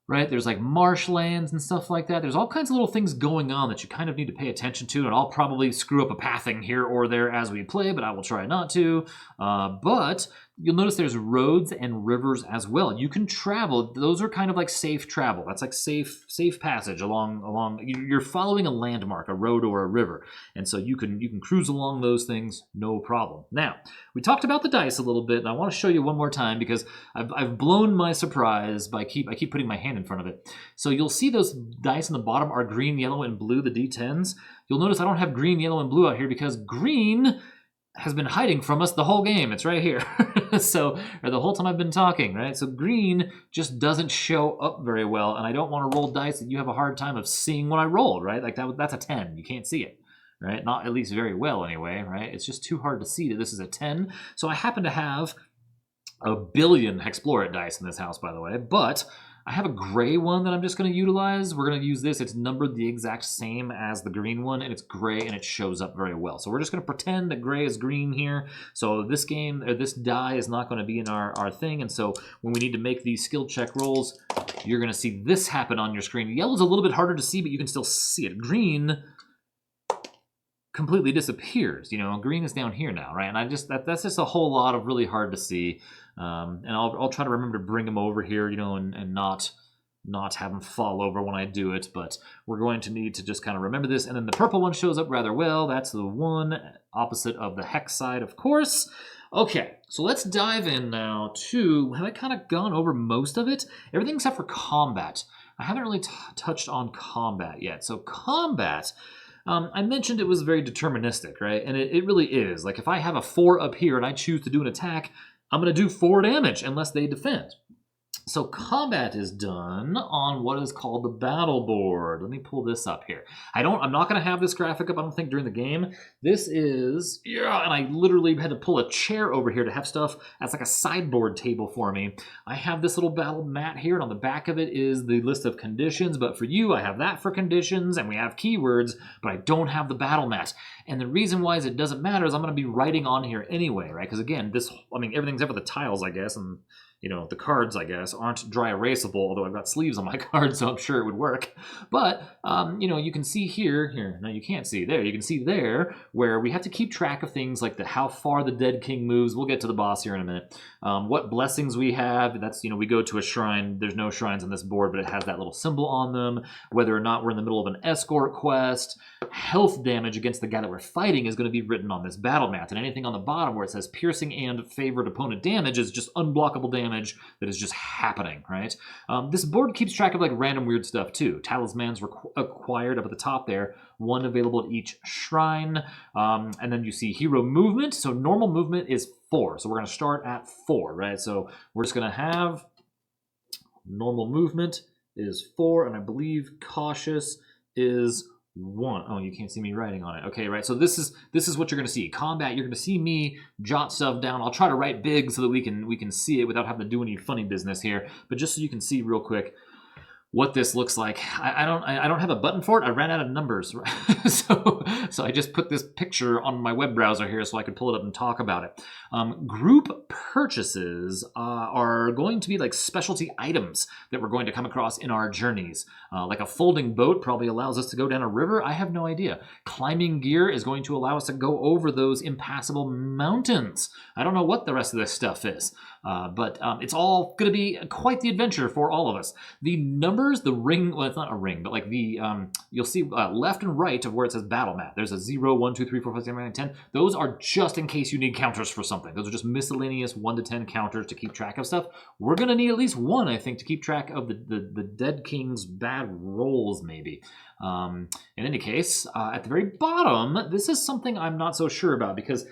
[SPEAKER 1] right, there's like marshlands and stuff like that. There's all kinds of little things going on that you kind of need to pay attention to, and I'll probably screw up a pathing here or there as we play, but I will try not to. But you'll notice there's roads and rivers as well. You can travel. Those are kind of like safe travel. That's like safe passage along. You're following a landmark, a road or a river, and so you can cruise along those things, no problem. Now we talked about the dice a little bit, and I want to show you one more time because I've blown my surprise by I keep putting my hand in front of it. So you'll see those dice on the bottom are green, yellow, and blue, the D10s. You'll notice I don't have green, yellow, and blue out here because green has been hiding from us the whole game. It's right here. So, or the whole time I've been talking, right? So green just doesn't show up very well, and I don't want to roll dice that you have a hard time of seeing what I rolled, right? Like that's a 10. You can't see it, right? Not at least very well anyway, right? It's just too hard to see that this is a 10. So I happen to have a billion HEXplore It dice in this house, by the way, but I have a gray one that I'm just going to utilize. We're going to use this. It's numbered the exact same as the green one, and it's gray, and it shows up very well. So we're just going to pretend that gray is green here. So this game, or this die is not going to be in our thing, and so when we need to make these skill check rolls, you're going to see this happen on your screen. Yellow's a little bit harder to see, but you can still see it. Green completely disappears. Green is down here now, right? And that's just a whole lot of really hard to see. And I'll try to remember to bring them over here, and not have them fall over when I do it. But we're going to need to just kind of remember this. And then the purple one shows up rather well. That's the one opposite of the hex side, of course. Okay, so let's dive in now to, have I kind of gone over most of it? Everything except for combat. I haven't really touched on combat yet. So combat, I mentioned it was very deterministic, right? And it really is. Like if I have a 4 up here and I choose to do an attack, I'm going to do 4 damage unless they defend. So combat is done on what is called the battle board. Let me pull this up here. I'm not going to have this graphic up, I don't think, during the game. This is, and I literally had to pull a chair over here to have stuff as like a sideboard table for me. I have this little battle mat here, and on the back of it is the list of conditions, but for you, I have that for conditions, and we have keywords, but I don't have the battle mat. And the reason why is it doesn't matter is I'm going to be writing on here anyway, right? Because again, everything's except for the tiles, I guess, and the cards, I guess, aren't dry erasable, although I've got sleeves on my cards, so I'm sure it would work. But, you can see here, no, you can't see there. You can see there where we have to keep track of things like how far the dead king moves. We'll get to the boss here in a minute. What blessings we have. That's, we go to a shrine. There's no shrines on this board, but it has that little symbol on them. Whether or not we're in the middle of an escort quest. Health damage against the guy that we're fighting is going to be written on this battle mat. And anything on the bottom where it says piercing and favored opponent damage is just unblockable damage that is just happening, right? This board keeps track of like random weird stuff too. Talismans acquired up at the top there, 1 available at each shrine. And then you see hero movement. So normal movement is 4. So we're going to start at 4, right? So we're just going to have normal movement is 4, and I believe cautious is 1. Oh, you can't see me writing on it. Okay, right. So this is what you're going to see. Combat, you're going to see me jot stuff down. I'll try to write big so that we can see it without having to do any funny business here. But just so you can see real quick, what this looks like. I don't have a button for it. I ran out of numbers, so I just put this picture on my web browser here so I could pull it up and talk about it. Group purchases are going to be like specialty items that we're going to come across in our journeys. Like a folding boat probably allows us to go down a river. I have no idea. Climbing gear is going to allow us to go over those impassable mountains. I don't know what the rest of this stuff is. But it's all going to be quite the adventure for all of us. The numbers, the ring, well, it's not a ring, but like the, you'll see left and right of where it says battle map. There's a 0, 1, 2, 3, 4, 5, 6, 7, 8, 9, 10. Those are just in case you need counters for something. Those are just miscellaneous 1 to 10 counters to keep track of stuff. We're going to need at least one, I think, to keep track of the Dead King's bad rolls, maybe. In any case, at the very bottom, this is something I'm not so sure about because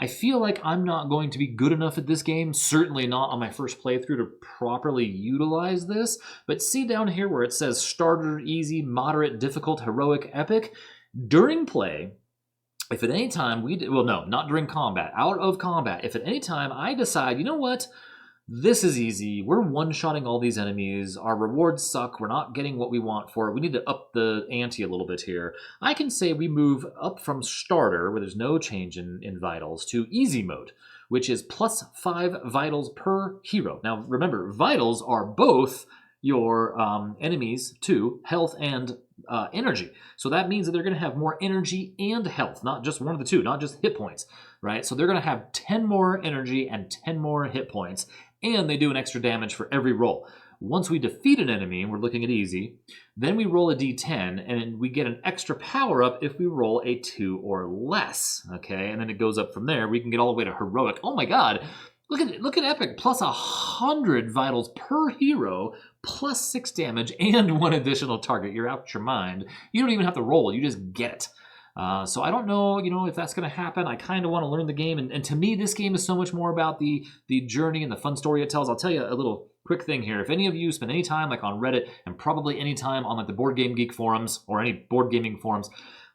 [SPEAKER 1] I feel like I'm not going to be good enough at this game, certainly not on my first playthrough, to properly utilize this. But see down here where it says starter, easy, moderate, difficult, heroic, epic. During play, if at any time well, no, not during combat, out of combat, if at any time I decide, you know what, this is easy, we're one-shotting all these enemies, our rewards suck, we're not getting what we want for it, we need to up the ante a little bit here, I can say we move up from starter, where there's no change in vitals, to easy mode, which is plus 5 vitals per hero. Now remember, vitals are both your enemies too, health and energy. So that means that they're going to have more energy and health, not just one of the two, not just hit points, right? So they're going to have 10 more energy and 10 more hit points, and they do an extra damage for every roll. Once we defeat an enemy, and we're looking at easy, then we roll a d10, and we get an extra power-up if we roll a 2 or less, okay? And then it goes up from there. We can get all the way to heroic. Oh my god! Look at epic, plus 100 vitals per hero, plus 6 damage, and 1 additional target. You're out your mind. You don't even have to roll, you just get it. So I don't know, if that's going to happen. I kind of want to learn the game, and to me, this game is so much more about the journey and the fun story it tells. I'll tell you a little quick thing here. If any of you spend any time like on Reddit, and probably any time on like the Board Game Geek forums, or any board gaming forums,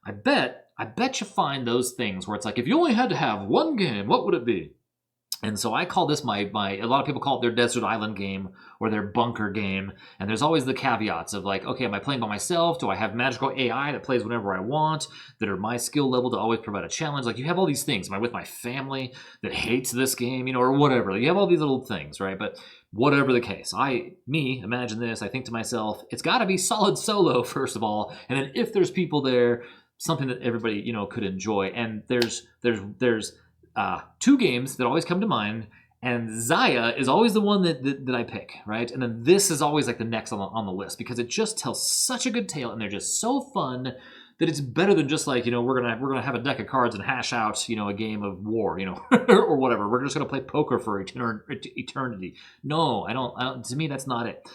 [SPEAKER 1] I bet you find those things where it's like, if you only had to have one game, what would it be? And so I call this a lot of people call it their desert island game or their bunker game. And there's always the caveats of like, okay, am I playing by myself? Do I have magical AI that plays whenever I want, that are my skill level to always provide a challenge? Like, you have all these things. Am I with my family that hates this game, or whatever? You have all these little things, right? But whatever the case, imagine this, I think to myself, it's got to be solid solo, first of all. And then if there's people there, something that everybody, could enjoy. And there's 2 games that always come to mind, and Zaya is always the one that I pick, right? And then this is always like the next on the list, because it just tells such a good tale, and they're just so fun that it's better than just like, we're gonna have a deck of cards and hash out, a game of war, or whatever. We're just gonna play poker for eternity. No, I don't. To me, that's not it.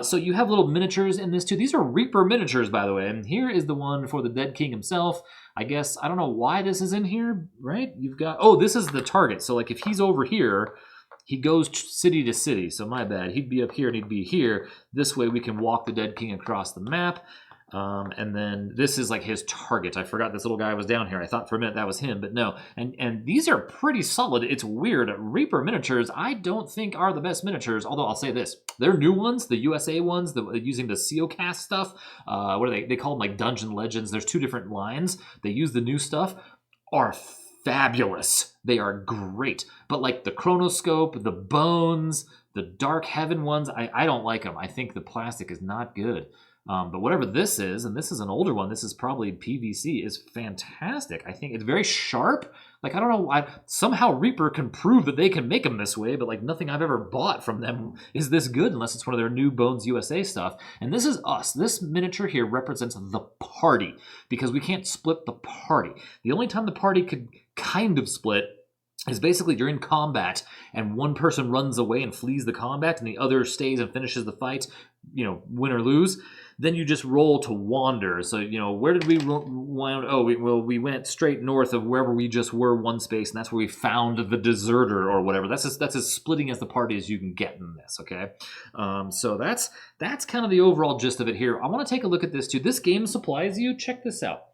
[SPEAKER 1] So you have little miniatures in this too. These are Reaper miniatures, by the way. And here is the one for the Dead King himself. I guess, I don't know why this is in here, right? You've got, this is the target. So like if he's over here, he goes city to city. So my bad, he'd be up here and he'd be here. This way we can walk the Dead King across the map. And then this is like his target. I forgot this little guy was down here. I thought for a minute that was him, but no. And these are pretty solid. It's weird. Reaper miniatures, I don't think are the best miniatures, although I'll say this. They're new ones, the USA ones, using the CeoCast stuff. What are they call them, like Dungeon Legends. There's 2 different lines. They use the new stuff. Are fabulous. They are great. But like the Chronoscope, the Bones, the Dark Heaven ones, I don't like them. I think the plastic is not good. But whatever this is, and this is an older one, this is probably PVC, is fantastic. I think it's very sharp. Like, I don't know, somehow Reaper can prove that they can make them this way, but like nothing I've ever bought from them is this good unless it's one of their new Bones USA stuff. And this is us. This miniature here represents the party, because we can't split the party. The only time the party could kind of split is basically during combat, and one person runs away and flees the combat, and the other stays and finishes the fight, win or lose. Then you just roll to wander. So, where did we wound? We went straight north of wherever we just were, one space, and that's where we found the deserter or whatever. That's as splitting as the party as you can get in this, okay? So that's kind of the overall gist of it here. I want to take a look at this too. This game supplies you, check this out.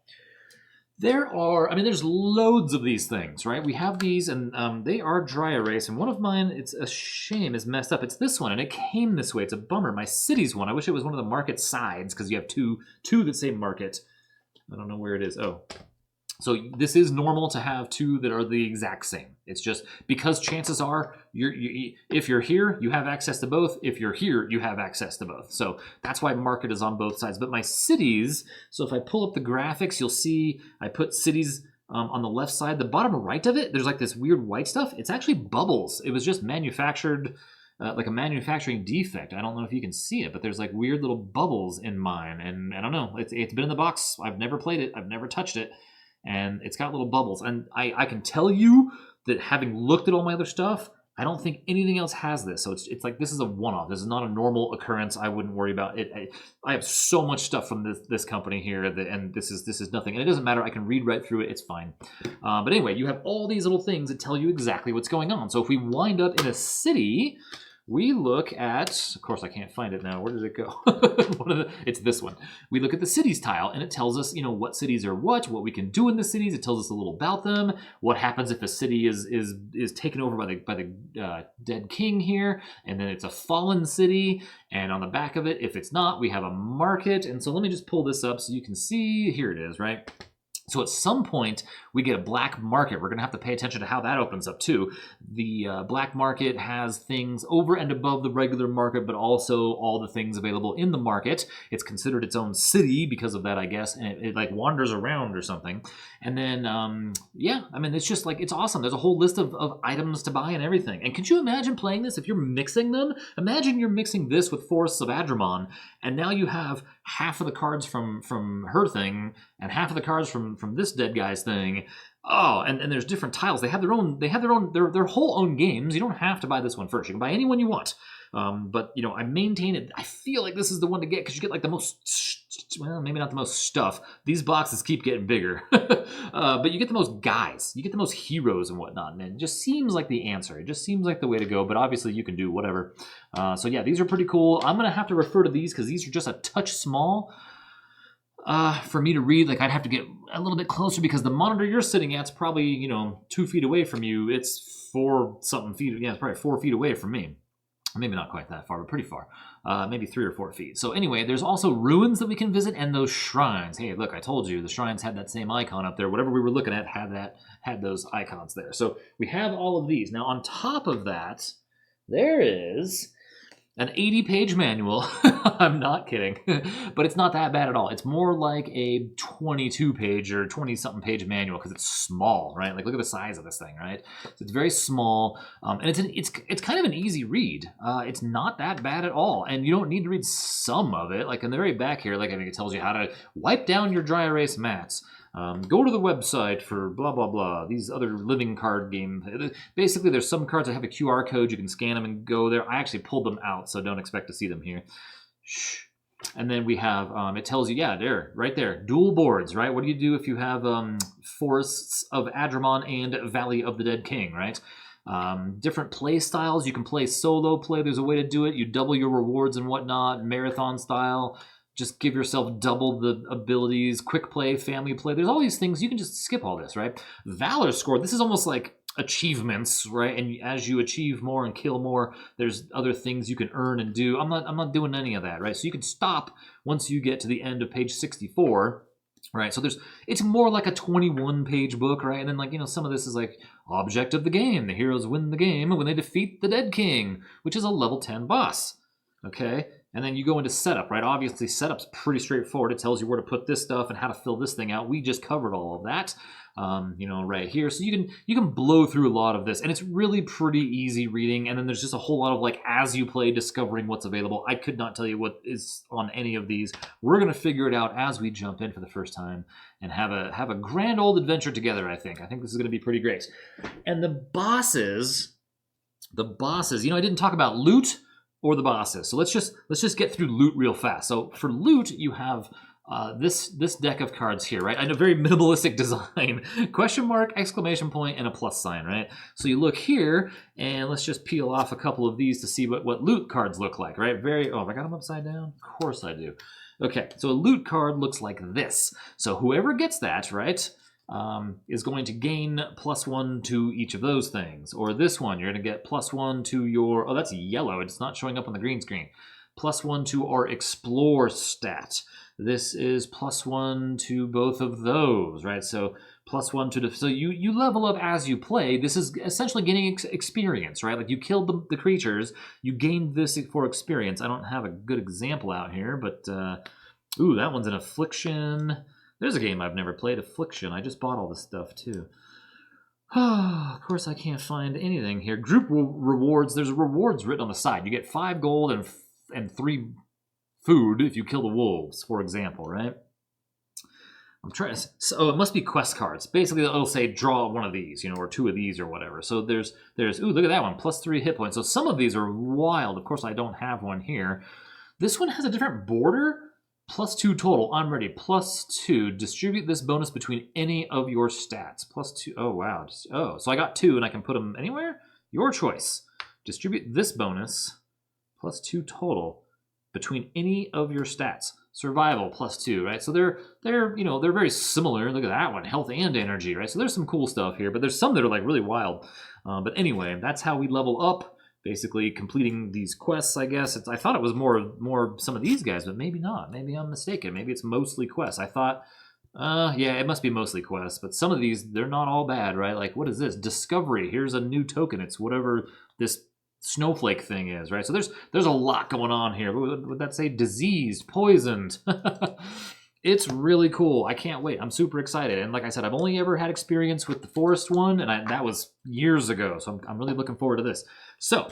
[SPEAKER 1] There's loads of these things, right? We have these, and they are dry erase, and one of mine, it's a shame, is messed up. It's this one, and it came this way. It's a bummer. My city's one. I wish it was one of the market sides, because you have two that say market. I don't know where it is. Oh. So this is normal to have two that are the exact same. It's just because chances are, if you're here, you have access to both. If you're here, you have access to both. So that's why market is on both sides. But my cities, so if I pull up the graphics, you'll see I put cities on the left side. The bottom right of it, there's like this weird white stuff. It's actually bubbles. It was just manufactured, like a manufacturing defect. I don't know if you can see it, but there's like weird little bubbles in mine. And I don't know. It's been in the box. I've never played it. I've never touched it. And it's got little bubbles. And I can tell you that having looked at all my other stuff, I don't think anything else has this. So it's like this is a one-off. This is not a normal occurrence. I wouldn't worry about it. I have so much stuff from this company here, and this is nothing. And it doesn't matter. I can read right through it. It's fine. But anyway, you have all these little things that tell you exactly what's going on. So if we wind up in a city, we look at, of course I can't find it now. Where did it go? It's this one. We look at the cities tile, and it tells us, what cities are what we can do in the cities. It tells us a little about them, what happens if a city is taken over by the dead king here, and then it's a fallen city. And on the back of it, if it's not, we have a market. And so let me just pull this up so you can see. Here it is, right? So at some point, we get a black market. We're going to have to pay attention to how that opens up too. The black market has things over and above the regular market, but also all the things available in the market. It's considered its own city because of that, I guess, and it like wanders around or something. And then, it's just like, it's awesome. There's a whole list of items to buy and everything. And could you imagine playing this if you're mixing them? Imagine you're mixing this with Forests of Adramon, and now you have half of the cards from her thing and half of the cards from this dead guy's thing. Oh, and there's different tiles. They have their whole own games. You don't have to buy this one first. You can buy any one you want. But I maintain it. I feel like this is the one to get because you get like the most, well, maybe not the most stuff. These boxes keep getting bigger, but you get the most guys. You get the most heroes and whatnot. And it just seems like the answer. It just seems like the way to go. But obviously you can do whatever. So yeah, these are pretty cool. I'm gonna have to refer to these because these are just a touch small. For me to read, like I'd have to get a little bit closer because the monitor you're sitting at's probably 2 feet away from you. It's 4 something feet. Yeah, it's probably 4 feet away from me. Maybe not quite that far, but pretty far. Maybe 3 or 4 feet. So anyway, there's also ruins that we can visit and those shrines. Hey, look, I told you the shrines had that same icon up there. Whatever we were looking at had those icons there. So we have all of these. Now on top of that, there is an 80-page manual. I'm not kidding. But it's not that bad at all. It's more like a 22-page or 20-something page manual because it's small, right? Like, look at the size of this thing, right? So it's very small, and it's kind of an easy read. It's not that bad at all, and you don't need to read some of it. Like, in the very back here, it tells you how to wipe down your dry erase mats. Go to the website for blah, blah, blah. These other living card games. Basically, there's some cards that have a QR code. You can scan them and go there. I actually pulled them out, so don't expect to see them here. Shh. And then we have, it tells you, right there, dual boards, right? What do you do if you have Forests of Adramon and Valley of the Dead King, right? Different play styles. You can play solo play. There's a way to do it. You double your rewards and whatnot, marathon style. Just give yourself double the abilities, quick play, family play. There's all these things. You can just skip all this, right? Valor score. This is almost like achievements, right? And as you achieve more and kill more, there's other things you can earn and do. I'm not doing any of that, right? So you can stop once you get to the end of page 64. Right, so it's more like a 21-page book, right? And then some of this is like object of the game. The heroes win the game when they defeat the Dead King, which is a level 10 boss. Okay, and then you go into setup, right? Obviously, setup's pretty straightforward. It tells you where to put this stuff and how to fill this thing out. We just covered all of that, right here. So you can blow through a lot of this, and it's really pretty easy reading. And then there's just a whole lot of as you play, discovering what's available. I could not tell you what is on any of these. We're gonna figure it out as we jump in for the first time and have a grand old adventure together. I think this is gonna be pretty great. And the bosses, I didn't talk about loot or the bosses. So let's just get through loot real fast. So for loot, you have this deck of cards here, right? And a very minimalistic design. Question mark, exclamation point, and a plus sign, right? So you look here, and let's just peel off a couple of these to see what loot cards look like, right? Have I got them upside down? Of course I do. Okay, so a loot card looks like this. So whoever gets that, right? is going to gain +1 to each of those things. Or this one, you're going to get +1 to your... Oh, that's yellow. It's not showing up on the green screen. +1 to our explore stat. This is +1 to both of those, right? So +1 to the... So you level up as you play. This is essentially gaining experience, right? Like you killed the creatures, you gained this for experience. I don't have a good example out here, but... ooh, that one's an affliction. There's a game I've never played, Affliction. I just bought all this stuff, too. Of course, I can't find anything here. Group rewards. There's rewards written on the side. You get 5 gold and 3 food if you kill the wolves, for example, right? I'm trying to... So it must be quest cards. Basically, it'll say draw one of these, or 2 of these or whatever. So there's... Ooh, look at that one. +3 hit points. So some of these are wild. Of course, I don't have one here. This one has a different border. +2 total. I'm ready. +2. Distribute this bonus between any of your stats. +2. Oh, wow. Oh, so I got 2 and I can put them anywhere? Your choice. Distribute this bonus +2 total between any of your stats. Survival +2, right? So they're very similar. Look at that one. Health and energy, right? So there's some cool stuff here, but there's some that are like really wild. But anyway, that's how we level up. Basically completing these quests, I guess. I thought it was more some of these guys, but maybe not. Maybe I'm mistaken. Maybe it's mostly quests. I thought, yeah, it must be mostly quests. But some of these, they're not all bad, right? Like, what is this? Discovery. Here's a new token. It's whatever this snowflake thing is, right? So there's a lot going on here. Would that say diseased, poisoned? It's really cool. I can't wait. I'm super excited. And like I said, I've only ever had experience with the forest one, and that was years ago. So I'm really looking forward to this. So,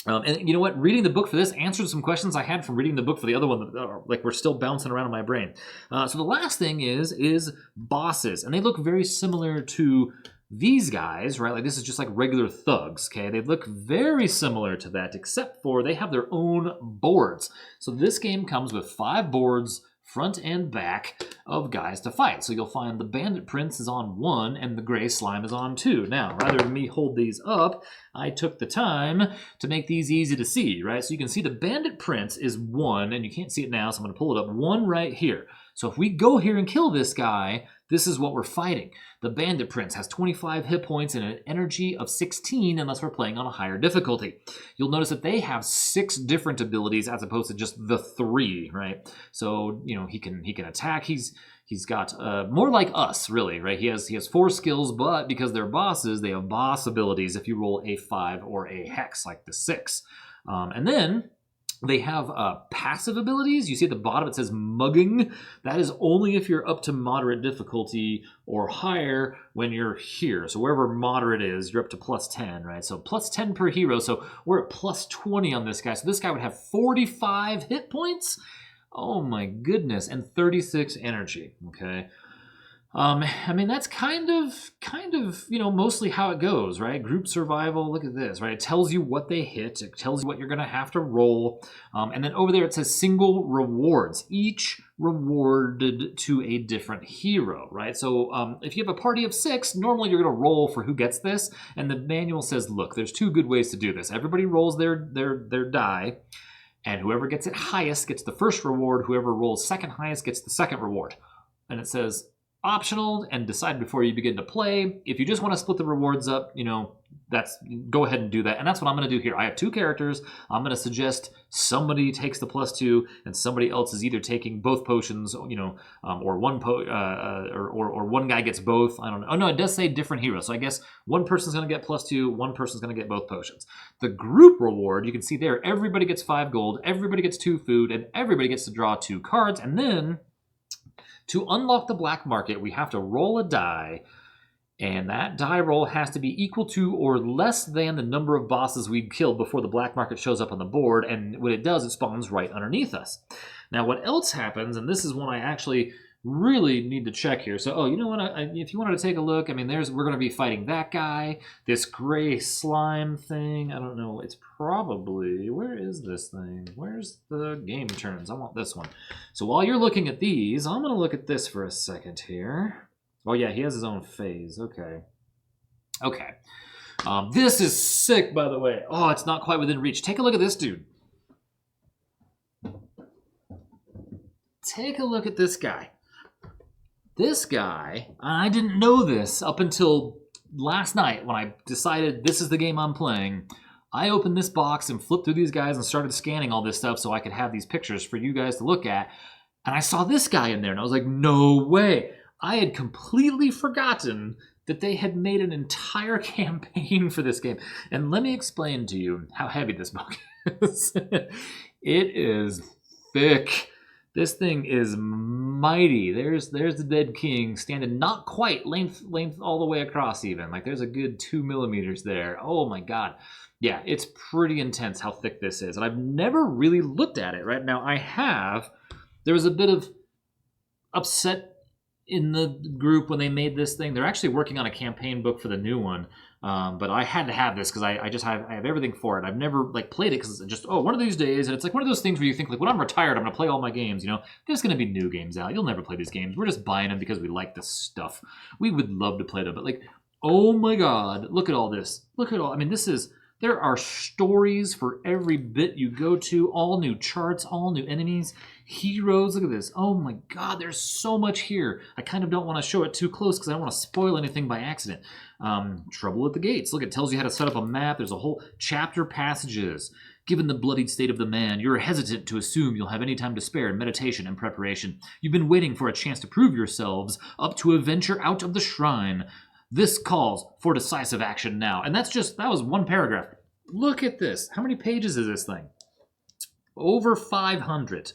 [SPEAKER 1] and you know what? Reading the book for this answered some questions I had from reading the book for the other one that like we're still bouncing around in my brain. So the last thing is bosses, and they look very similar to these guys, right? Like this is just like regular thugs, okay? They look very similar to that, except for they have their own boards. So this game comes with 5 boards, front and back, of guys to fight. So you'll find the Bandit Prince is on 1 and the Gray Slime is on 2. Now, rather than me hold these up, I took the time to make these easy to see, right? So you can see the Bandit Prince is 1, and you can't see it now, so I'm going to pull it up. 1 right here. So if we go here and kill this guy, this is what we're fighting. The Bandit Prince has 25 hit points and an energy of 16 unless we're playing on a higher difficulty. You'll notice that they have 6 different abilities as opposed to just the 3, right? So, he can attack. He's got more like us, really, right? He has 4 skills, but because they're bosses, they have boss abilities if you roll a 5 or a hex, like the 6. And then they have passive abilities. You see at the bottom it says mugging. That is only if you're up to moderate difficulty or higher when you're here. So wherever moderate is, you're up to +10, right? So +10 per hero. So we're at +20 on this guy. So this guy would have 45 hit points. Oh my goodness, and 36 energy, okay? I mean, that's kind of, mostly how it goes, right? Group survival, look at this, right? It tells you what they hit. It tells you what you're going to have to roll. And then over there it says single rewards, each rewarded to a different hero, right? So if you have a party of 6, normally you're going to roll for who gets this. And the manual says, look, there's 2 good ways to do this. Everybody rolls their die. And whoever gets it highest gets the first reward. Whoever rolls second highest gets the second reward. And it says optional and decide before you begin to play. If you just want to split the rewards up, go ahead and do that. And that's what I'm going to do here. I have 2 characters. I'm going to suggest somebody takes the +2 and somebody else is either taking both potions, or one guy gets both. I don't know. Oh no, it does say different heroes. So I guess one person's going to get +2, one person's going to get both potions. The group reward, you can see there, everybody gets 5 gold, everybody gets 2 food, and everybody gets to draw 2 cards. And then to unlock the black market, we have to roll a die, and that die roll has to be equal to or less than the number of bosses we've killed before the black market shows up on the board, and when it does, it spawns right underneath us. Now, what else happens, and this is one I actually really need to check here. So, you know what? If you wanted to take a look, I mean, we're going to be fighting that guy, this gray slime thing. I don't know. It's probably, where is this thing? Where's the game turns? I want this one. So while you're looking at these, I'm going to look at this for a second here. Oh yeah, he has his own phase. Okay. This is sick, by the way. Oh, it's not quite within reach. Take a look at this dude. Take a look at this guy. This guy, I didn't know this up until last night when I decided this is the game I'm playing. I opened this box and flipped through these guys and started scanning all this stuff so I could have these pictures for you guys to look at. And I saw this guy in there and I was like, no way. I had completely forgotten that they had made an entire campaign for this game. And let me explain to you how heavy this book is. It is thick. This thing is mighty. There's the Dead King standing not quite length all the way across even. Like there's a good 2 millimeters there. Oh my God. Yeah, it's pretty intense how thick this is. And I've never really looked at it, right? Now I have. There was a bit of upset in the group when they made this thing. They're actually working on a campaign book for the new one. But I had to have this because I have everything for it. I've never like played it because it's just one of these days, and it's like one of those things where you think like when I'm retired, I'm gonna play all my games. You know, there's gonna be new games out. You'll never play these games. We're just buying them because we like this stuff. We would love to play them, but like, oh my God, look at all this. Look at all. I mean, this is. There are stories for every bit you go to, all new charts, all new enemies, heroes. Look at this. Oh my God, there's so much here. I kind of don't want to show it too close because I don't want to spoil anything by accident. Trouble at the gates. Look, it tells you how to set up a map. There's a whole chapter passages. Given the bloodied state of the man, you're hesitant to assume you'll have any time to spare in meditation and preparation. You've been waiting for a chance to prove yourselves up to a venture out of the shrine. This calls for decisive action now. And that was one paragraph. Look at this. How many pages is this thing? Over 500.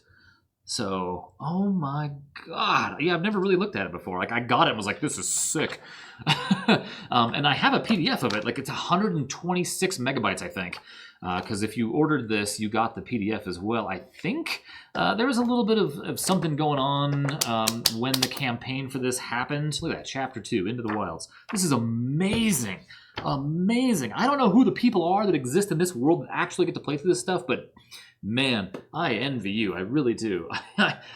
[SPEAKER 1] So, oh my God. Yeah, I've never really looked at it before. Like, I got it and was like, this is sick. And I have a PDF of it. Like, it's 126 megabytes, I think. Because if you ordered this, you got the PDF as well, I think. There was a little bit of something going on when the campaign for this happened. Look at that, Chapter 2, Into the Wilds. This is amazing. Amazing. I don't know who the people are that exist in this world that actually get to play through this stuff, but man, I envy you. I really do.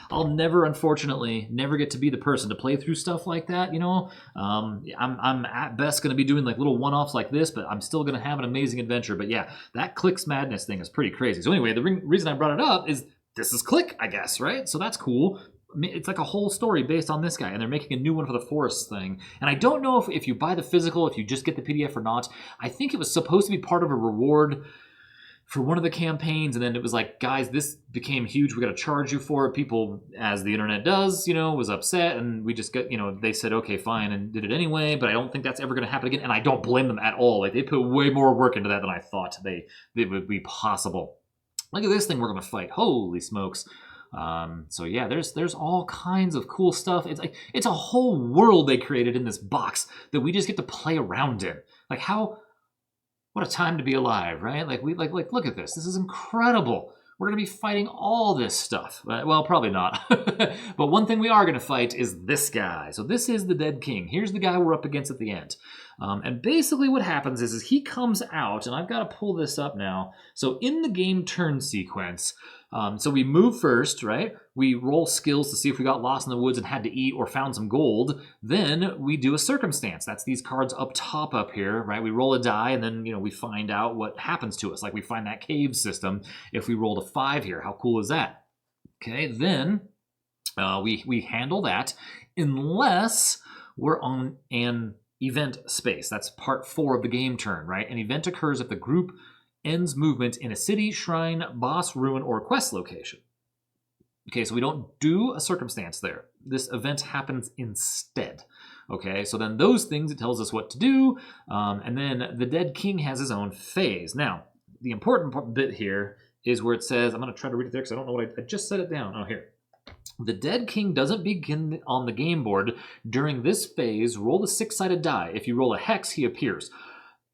[SPEAKER 1] I'll never, unfortunately, never get to be the person to play through stuff like that, you know? I'm at best going to be doing like little one-offs like this, but I'm still going to have an amazing adventure. But yeah, that Click's Madness thing is pretty crazy. So anyway, the reason I brought it up is this is Click, I guess, right? So that's cool. I mean, it's like a whole story based on this guy, and they're making a new one for the Forest thing. And I don't know if you buy the physical, if you just get the PDF or not. I think it was supposed to be part of a reward for one of the campaigns, and then it was like, guys, this became huge. We got to charge you for it. People, as the internet does, you know, was upset, and we just got, you know, they said, okay, fine, and did it anyway. But I don't think that's ever going to happen again, and I don't blame them at all. Like, they put way more work into that than I thought it would be possible. Look at this thing we're going to fight. Holy smokes. So yeah, there's all kinds of cool stuff. It's a whole world they created in this box that we just get to play around in. Like what a time to be alive, right? Like look at this. This is incredible. We're going to be fighting all this stuff. Well, probably not. But one thing we are going to fight is this guy. So this is the Dead King. Here's the guy we're up against at the end. And basically what happens is he comes out, and I've got to pull this up now. So in the game turn sequence, so we move first, right? We roll skills to see if we got lost in the woods and had to eat or found some gold. Then we do a circumstance. That's these cards up top up here, right? We roll a die, and then, you know, we find out what happens to us. Like we find that cave system if we rolled a 5 here. How cool is that? Okay, then we handle that unless we're on an event space. That's part 4 of the game turn, right? An event occurs if the group ends movement in a city, shrine, boss, ruin, or quest location. Okay, so we don't do a circumstance there. This event happens instead. Okay, so then those things, it tells us what to do, and then the Dead King has his own phase. Now, the important bit here is where it says, I'm going to try to read it there because I don't know what I just set it down. Oh, here. The Dead King doesn't begin on the game board. During this phase, roll the 6-sided die. If you roll a hex, he appears.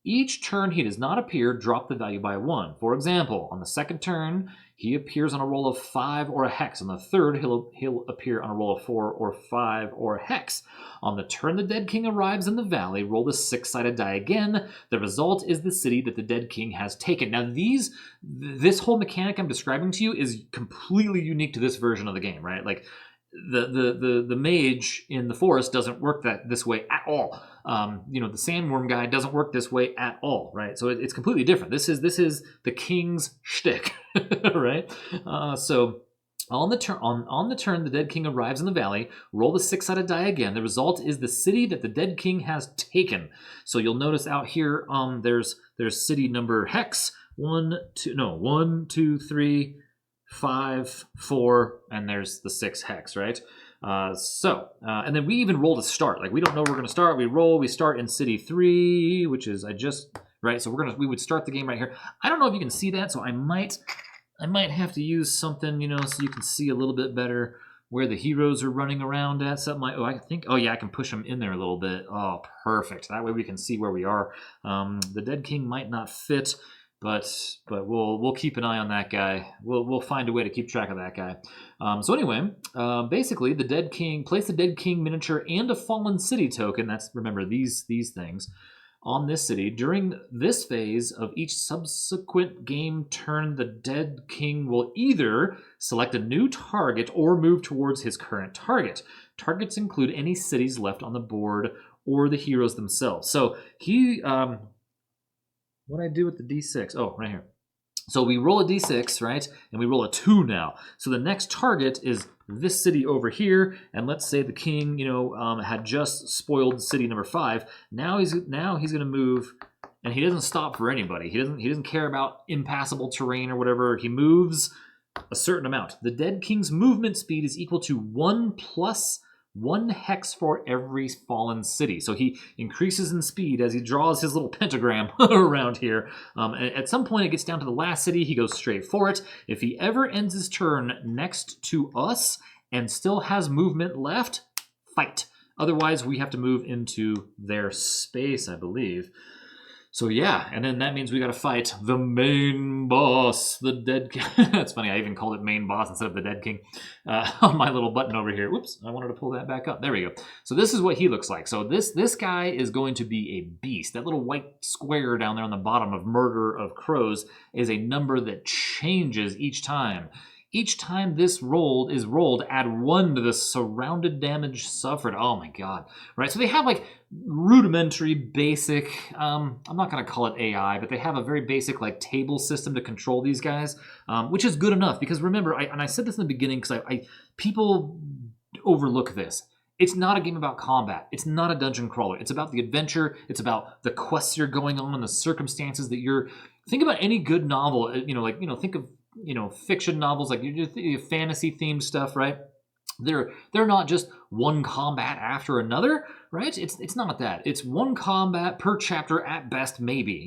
[SPEAKER 1] Each turn he does not appear, drop the value by 1. For example, on the second turn, he appears on a roll of 5 or a hex. On the third, he'll appear on a roll of 4 or 5 or a hex. On the turn the Dead King arrives in the valley, roll the 6-sided die again. The result is the city that the Dead King has taken. Now this whole mechanic I'm describing to you is completely unique to this version of the game, right? Like the mage in the forest doesn't work this way at all. You know, the sandworm guy doesn't work this way at all, right? So it's completely different. This is the king's shtick, right? So On the turn, the dead king arrives in the valley. Roll the 6-sided die again. The result is the city that the dead king has taken. So you'll notice out here, there's city number hex 1, 2, 3, 5, 4, and there's the 6 hex, right? And then we even roll to start. Like we don't know where we're gonna start. We roll. We start in city 3, which is right. So we would start the game right here. I don't know if you can see that, so I might have to use something, so you can see a little bit better where the heroes are running around at. Something like, I can push them in there a little bit. Oh, perfect. That way we can see where we are. The Dead King might not fit, but we'll keep an eye on that guy. We'll find a way to keep track of that guy. So anyway, basically the Dead King, place the Dead King miniature and a Fallen City token. That's, remember, these things on this city. During this phase of each subsequent game turn, the Dead King will either select a new target or move towards his current target. Targets include any cities left on the board or the heroes themselves. So he, what do I do with the D6? Oh, right here. So we roll a D6, right? And we roll a 2 now. So the next target is this city over here, and let's say the king, had just spoiled city number 5. Now he's going to move, and he doesn't stop for anybody. He doesn't care about impassable terrain or whatever. He moves a certain amount. The Dead King's movement speed is equal to 1 plus 1 hex for every fallen city. So he increases in speed as he draws his little pentagram around here. At some point, it gets down to the last city. He goes straight for it. If he ever ends his turn next to us and still has movement left, fight. Otherwise, we have to move into their space, I believe. So yeah, and then that means we got to fight the main boss, the Dead King. That's funny, I even called it main boss instead of the Dead King on my little button over here. Whoops, I wanted to pull that back up. There we go. So this is what he looks like. So this guy is going to be a beast. That little white square down there on the bottom of Murder of Crows is a number that changes each time. Each time this is rolled, add 1 to the surrounded damage suffered. Oh my god. Right, so they have like rudimentary, basic, I'm not going to call it AI, but they have a very basic like table system to control these guys, which is good enough. Because remember, I said this in the beginning because people overlook this. It's not a game about combat. It's not a dungeon crawler. It's about the adventure. It's about the quests you're going on and the circumstances that you're... Think about any good novel, think of fiction novels, like your fantasy themed stuff, right? They're not just one combat after another, right? It's not that. It's one combat per chapter at best, maybe,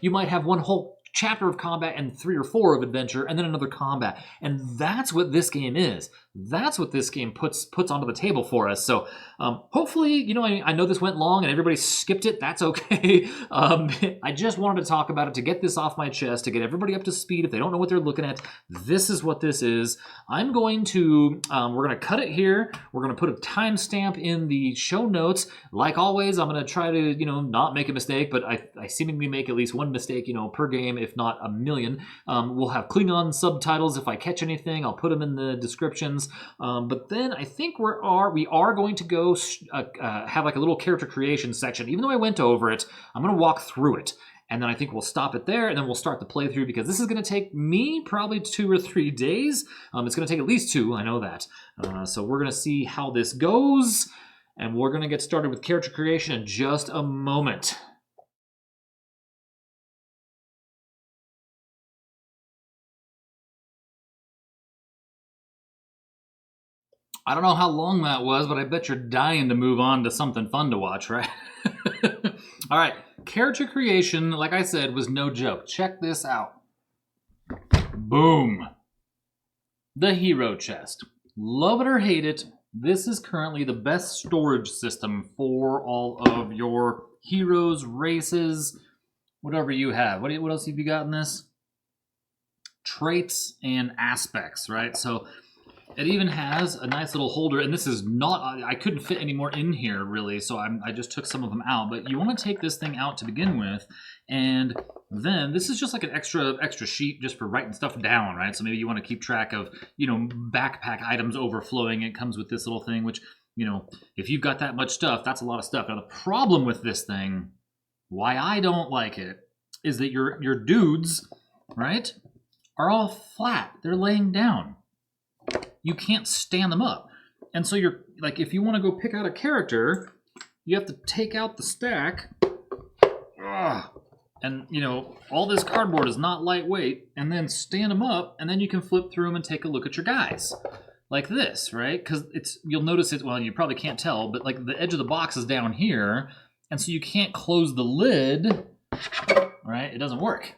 [SPEAKER 1] You might have one whole chapter of combat and 3 or 4 of adventure and then another combat. And that's what this game is. That's what this game puts onto the table for us. So hopefully, I know this went long and everybody skipped it. That's okay. I just wanted to talk about it to get this off my chest, to get everybody up to speed. If they don't know what they're looking at, this is what this is. I'm going to, we're going to cut it here. We're going to put a timestamp in the show notes. Like always, I'm going to try to, not make a mistake, but I seemingly make at least one mistake, per game, if not a million. We'll have Klingon subtitles. If I catch anything, I'll put them in the descriptions. But then I think we are going to go have like a little character creation section. Even though I went over it, I'm going to walk through it. And then I think we'll stop it there, and then we'll start the playthrough, because this is going to take me probably 2 or 3 days. It's going to take at least 2, I know that. So we're going to see how this goes, and we're going to get started with character creation in just a moment. I don't know how long that was, but I bet you're dying to move on to something fun to watch, right? All right, character creation, like I said, was no joke. Check this out. Boom. The hero chest. Love it or hate it, this is currently the best storage system for all of your heroes, races, whatever you have. What else have you got in this? Traits and aspects, right? So it even has a nice little holder, and this is not, I couldn't fit any more in here really, so I just took some of them out. But you want to take this thing out to begin with, and then this is just like an extra sheet just for writing stuff down, right? So maybe you want to keep track of, backpack items overflowing. It comes with this little thing, which, if you've got that much stuff, that's a lot of stuff. Now the problem with this thing, why I don't like it, is that your dudes, right, are all flat. They're laying down. you can't stand them up. And so you're like, if you want to go pick out a character, you have to take out the stack. Ugh. And, you know, all this cardboard is not lightweight, and then stand them up, and then you can flip through them and take a look at your guys. Like this, right? Because you'll notice it, well, you probably can't tell, but like the edge of the box is down here, and so you can't close the lid, right? It doesn't work.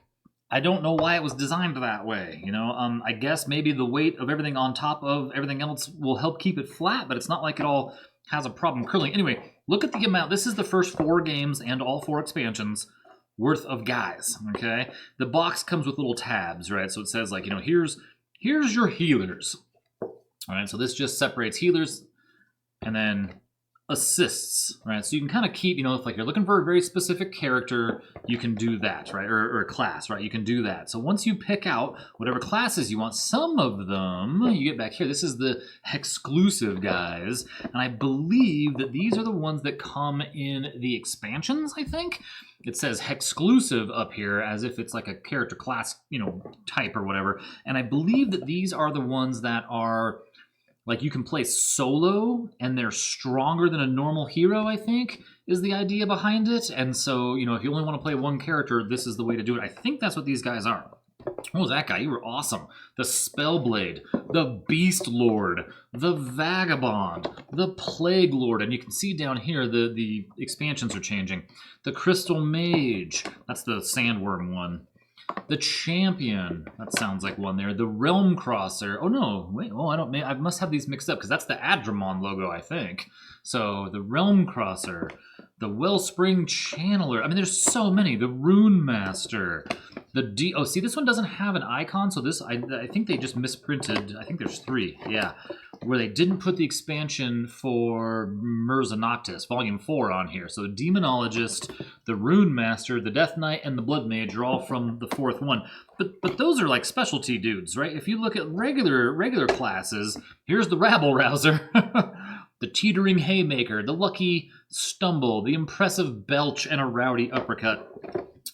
[SPEAKER 1] I don't know why it was designed that way, you know? I guess maybe the weight of everything on top of everything else will help keep it flat, but it's not like it all has a problem curling. Anyway, look at the amount. This is the first 4 games and all 4 expansions worth of guys, okay? The box comes with little tabs, right? So it says, like, you know, here's your healers. All right, so this just separates healers and then assists, right? So you can kind of keep, you know, if like you're looking for a very specific character, you can do that, right? Or a class, right? You can do that. So once you pick out whatever classes you want, some of them, you get back here, this is the exclusive guys, and I believe that these are the ones that come in the expansions, I think. It says HEXclusive up here as if it's like a character class, you know, type or whatever. And I believe that these are the ones that are like you can play solo and they're stronger than a normal hero, I think, is the idea behind it. And so, you know, if you only want to play one character, this is the way to do it. I think that's what these guys are. What was that guy? You were awesome. The Spellblade, the Beast Lord, the Vagabond, the Plague Lord, and you can see down here the expansions are changing. The Crystal Mage, that's the Sandworm one. The Champion, that sounds like one there. The Realm Crosser. Oh no, wait, oh I must have these mixed up because that's the Adramon logo, I think. So the Realm Crosser, the Wellspring Channeler. I mean, there's so many. The Rune Master. Oh, see, this one doesn't have an icon, so this, I think they just misprinted. I think there's 3, yeah, where they didn't put the expansion for Mirza Noctis, Volume 4 on here. So the Demonologist, the Rune Master, the Death Knight, and the Blood Mage are all from the 4th one. But those are like specialty dudes, right? If you look at regular classes, here's the Rabble Rouser. The Teetering Haymaker, the Lucky Stumble, the Impressive Belch, and a Rowdy Uppercut.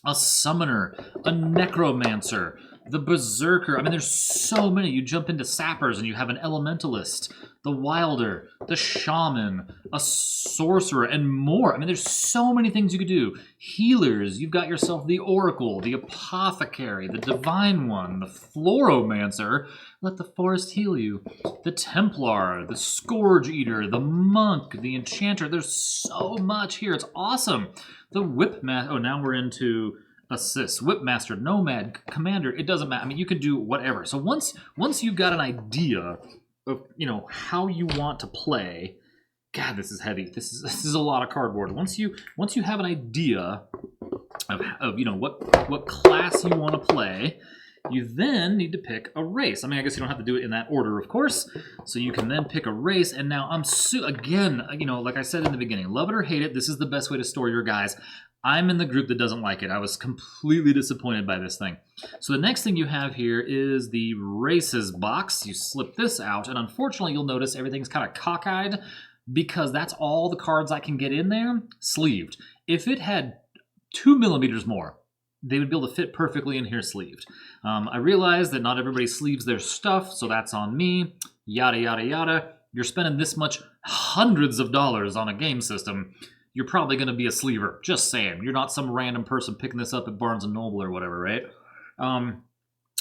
[SPEAKER 1] A Summoner, a Necromancer, the Berserker. I mean, there's so many. You jump into Sappers and you have an Elementalist, the Wilder, the Shaman, a Sorcerer, and more. I mean, there's so many things you could do. Healers, you've got yourself the Oracle, the Apothecary, the Divine One, the Floromancer, let the forest heal you, the Templar, the Scourge Eater, the Monk, the Enchanter. There's so much here. It's awesome. The Whipmaster. Oh, now we're into assists. Whipmaster, Nomad, Commander. It doesn't matter. I mean, you can do whatever. So once you've got an idea of, you know, how you want to play. God, this is heavy. This is a lot of cardboard. Once you have an idea of you know what class you want to play, you then need to pick a race. I mean, I guess you don't have to do it in that order, of course. So you can then pick a race. And now again, you know, like I said in the beginning, love it or hate it, this is the best way to store your guys. I'm in the group that doesn't like it. I was completely disappointed by this thing. So the next thing you have here is the races box. You slip this out, and unfortunately, you'll notice everything's kind of cockeyed because that's all the cards I can get in there sleeved. If it had 2 millimeters more, they would be able to fit perfectly in here sleeved. I realize that not everybody sleeves their stuff, so that's on me. Yada, yada, yada. You're spending this much hundreds of dollars on a game system. You're probably going to be a sleever. Just saying. You're not some random person picking this up at Barnes & Noble or whatever, right? And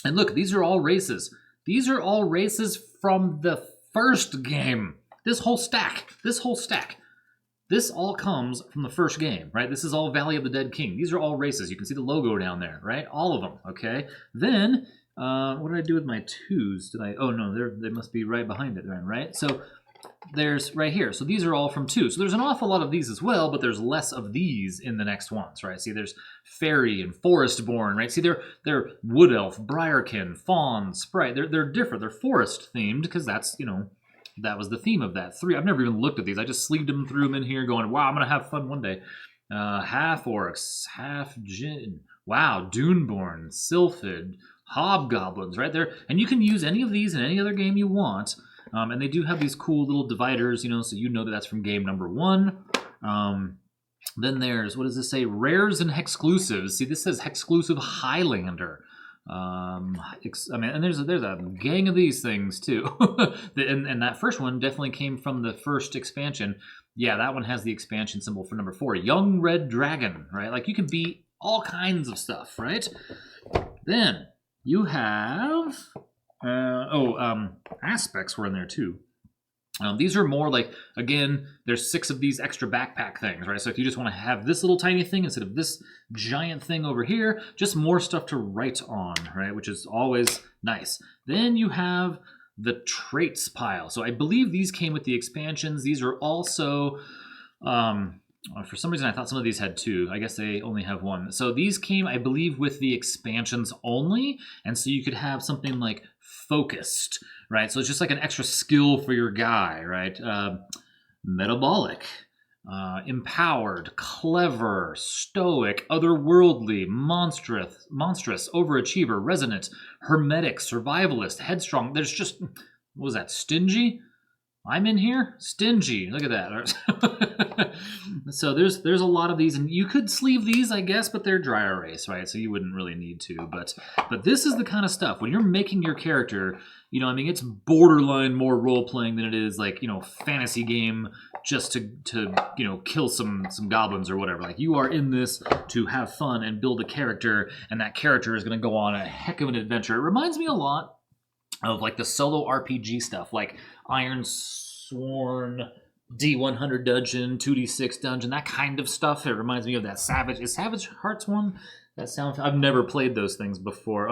[SPEAKER 1] look, these are all races. These are all races from the first game. This whole stack. This all comes from the first game, right? This is all Valley of the Dead King. These are all races. You can see the logo down there, right? All of them, okay? Then, what did I do with my 2s? Oh no, they must be right behind it then, right? So there's right here. So these are all from 2. So there's an awful lot of these as well, but there's less of these in the next ones, right? See, there's Fairy and Forestborn, right? See, they're Wood Elf, Briarkin, Fawn, Sprite. They're different. They're forest themed because that's, you know, that was the theme of that. 3, I've never even looked at these. I just sleeved them, threw them in here going, wow, I'm going to have fun one day. Half Orcs, Half Djinn. Wow, Duneborn, Sylphid, Hobgoblins, right there. And you can use any of these in any other game you want. And they do have these cool little dividers, you know, so you know that that's from game number 1. Then there's, what does this say? Rares and Hexclusives. See, this says Hexclusive Highlander. I mean, and there's a gang of these things too. And that first one definitely came from the first expansion. Yeah, that one has the expansion symbol for number 4, Young Red Dragon, right? Like you can beat all kinds of stuff, right? Then you have aspects were in there too. These are more like, again, there's 6 of these extra backpack things, right? So if you just want to have this little tiny thing instead of this giant thing over here, just more stuff to write on, right? Which is always nice. Then you have the traits pile. So I believe these came with the expansions. These are also, for some reason I thought some of these had 2. I guess they only have 1. So these came, I believe, with the expansions only. And so you could have something like focused, right? So it's just like an extra skill for your guy, right? Metabolic, empowered, clever, stoic, otherworldly, monstrous, overachiever, resonant, hermetic, survivalist, headstrong. There's just, what was that, stingy? I'm in here? Stingy. Look at that. So there's a lot of these, and you could sleeve these, I guess, but they're dry erase, right? So you wouldn't really need to. But this is the kind of stuff, when you're making your character, you know, I mean, it's borderline more role-playing than it is like, you know, fantasy game just to you know, kill some goblins or whatever. Like, you are in this to have fun and build a character, and that character is going to go on a heck of an adventure. It reminds me a lot of like the solo RPG stuff, like Iron Sworn, D100 dungeon, 2D6 dungeon, that kind of stuff. It reminds me of that Savage Hearts one. That sounds. I've never played those things before.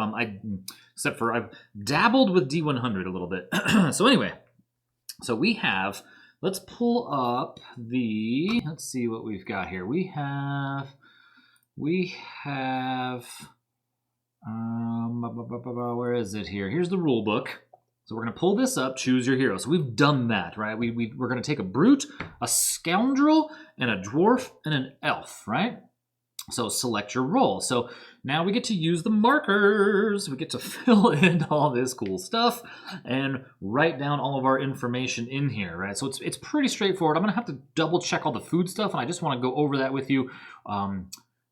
[SPEAKER 1] Except for I've dabbled with D100 a little bit. So anyway, so we have. Let's pull up the. Let's see what we've got here. We have. Where is it here? Here's the rule book. So we're going to pull this up, choose your hero. So we've done that, right? We're going to take a brute, a scoundrel, and a dwarf, and an elf, right? So select your role. So now we get to use the markers. We get to fill in all this cool stuff and write down all of our information in here, right? So it's pretty straightforward. I'm going to have to double check all the food stuff, and I just want to go over that with you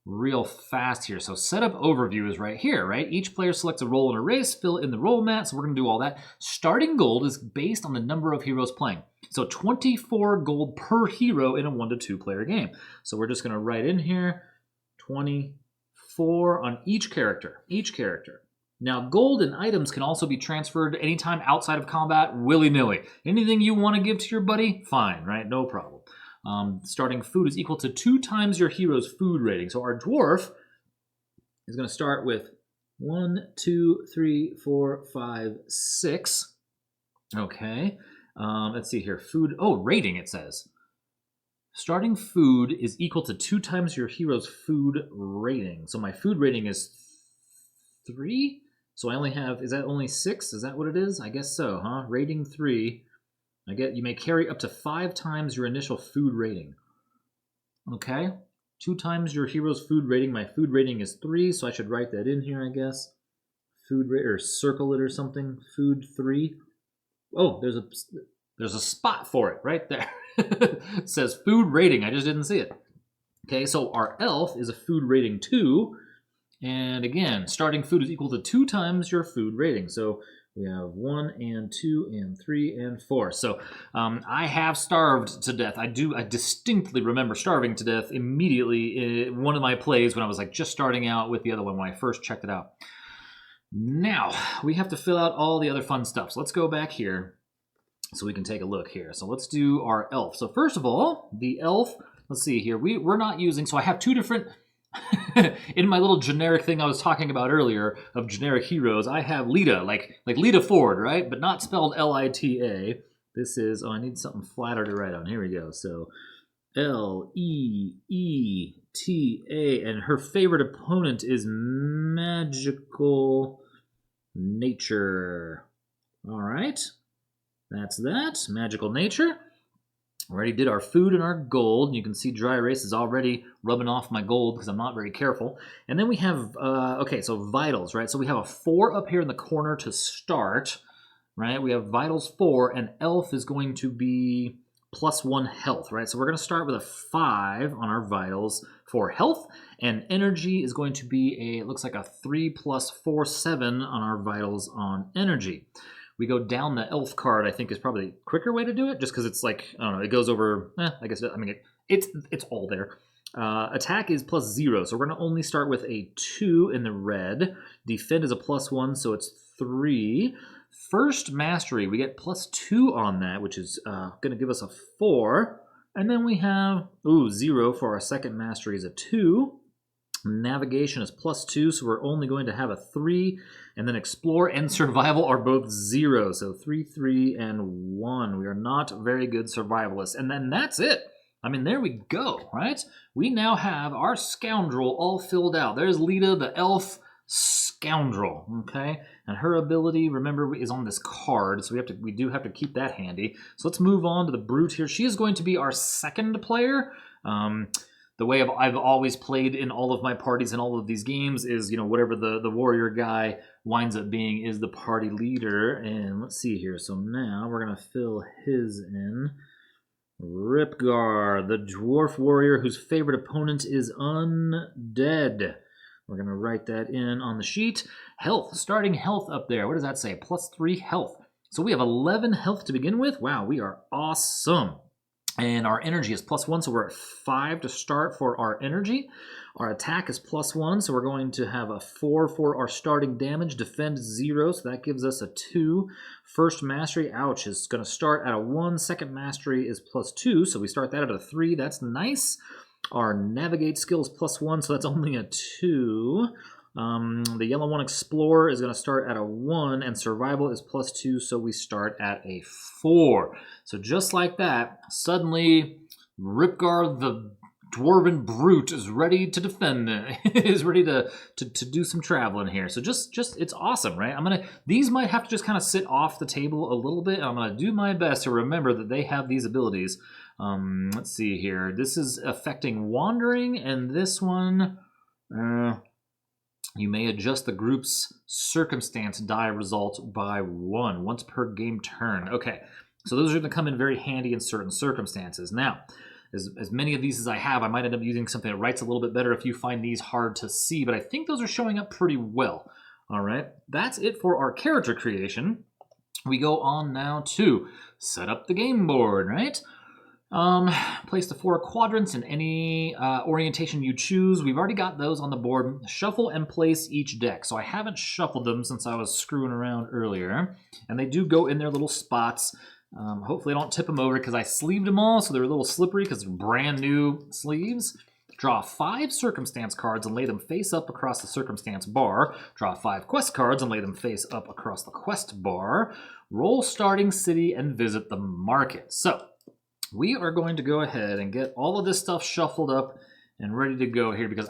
[SPEAKER 1] real fast here. So setup overview is right here, right? Each player selects a role in a race, fill in the role mat. So we're going to do all that. Starting gold is based on the number of heroes playing. So 24 gold per hero in a 1 to 2 player game. So we're just going to write in here 24 on each character. Now, gold and items can also be transferred anytime outside of combat, willy-nilly. Anything you want to give to your buddy, fine, right? No problem. Starting food is equal to 2 times your hero's food rating. So our dwarf is going to start with 1, 2, 3, 4, 5, 6. Okay. Let's see here. Food. Oh, rating, it says. Starting food is equal to 2 times your hero's food rating. So my food rating is 3. So I only have, is that only 6? Is that what it is? I guess so, huh? Rating 3. I get you may carry up to 5 times your initial food rating. Okay, 2 times your hero's food rating. My food rating is 3, so I should write that in here, I guess. Food rate, or circle it or something. Food 3. Oh, there's a spot for it right there. It says food rating. I just didn't see it. Okay, so our elf is a food rating 2, and again, starting food is equal to 2 times your food rating. So we have 1 and 2 and 3 and 4. So I have starved to death. I distinctly remember starving to death immediately in one of my plays when I was like just starting out with the other one when I first checked it out. Now we have to fill out all the other fun stuff. So let's go back here so we can take a look here. So let's do our elf. So first of all, the elf, let's see here. We're not using, so I have 2 different in my little generic thing I was talking about earlier of generic heroes, I have Lita, like Lita Ford, right? But not spelled L-I-T-A. This is, oh, I need something flatter to write on. Here we go. So L-E-E-T-A. And her favorite opponent is magical nature. All right. That's that. Magical nature. Already did our food and our gold. You can see dry erase is already rubbing off my gold because I'm not very careful. And then we have, okay, so vitals, right? So we have a 4 up here in the corner to start, right? We have vitals 4, and elf is going to be +1 health, right? So we're going to start with a 5 on our vitals for health, and energy is going to be it looks like a 3 + 4, 7 on our vitals on energy. We go down the elf card, I think is probably a quicker way to do it, just because it's like, I don't know, it goes over, I guess, I mean, it's all there. Attack is +0, so we're going to only start with a 2 in the red. Defend is a +1, so it's 3. First mastery, we get +2 on that, which is going to give us a 4. And then we have, 0 for our second mastery is a 2. Navigation is +2, so we're only going to have a 3. And then explore and survival are both 0. So 3, 3, and 1. We are not very good survivalists. And then that's it. I mean, there we go, right? We now have our scoundrel all filled out. There's Lita, the elf scoundrel, okay? And her ability, remember, is on this card, so we do have to keep that handy. So let's move on to the brute here. She is going to be our second player. The way I've always played in all of my parties in all of these games is, whatever the warrior guy winds up being is the party leader. And let's see here. So now we're going to fill his in. Ripgar, the dwarf warrior whose favorite opponent is undead. We're going to write that in on the sheet. Health, starting health up there. What does that say? +3 health. So we have 11 health to begin with. Wow, we are awesome. And our energy is +1, so we're at 5 to start for our energy. Our attack is +1, so we're going to have a 4 for our starting damage. Defend 0, so that gives us a 2. First mastery, ouch, is going to start at a 1. Second mastery is +2, so we start that at a 3. That's nice. Our navigate skill is +1, so that's only a 2. The yellow one, explore, is going to start at a 1, and survival is +2, so we start at a 4. So just like that, suddenly Ripgar the dwarven brute is ready to defend, is ready to do some traveling here. So just it's awesome, right? These might have to just kind of sit off the table a little bit. I'm gonna do my best to remember that they have these abilities. Let's see here. This is affecting wandering, and this one, you may adjust the group's circumstance die result by 1 once per game turn. Okay, so those are going to come in very handy in certain circumstances. Now, as many of these as I have, I might end up using something that writes a little bit better if you find these hard to see, but I think those are showing up pretty well. All right, that's it for our character creation. We go on now to set up the game board, right? Place the 4 quadrants in any orientation you choose. We've already got those on the board. Shuffle and place each deck. So I haven't shuffled them since I was screwing around earlier. And they do go in their little spots. Hopefully I don't tip them over because I sleeved them all, so they're a little slippery because they're brand new sleeves. Draw 5 circumstance cards and lay them face up across the circumstance bar. Draw 5 quest cards and lay them face up across the quest bar. Roll starting city and visit the market. So we are going to go ahead and get all of this stuff shuffled up and ready to go here because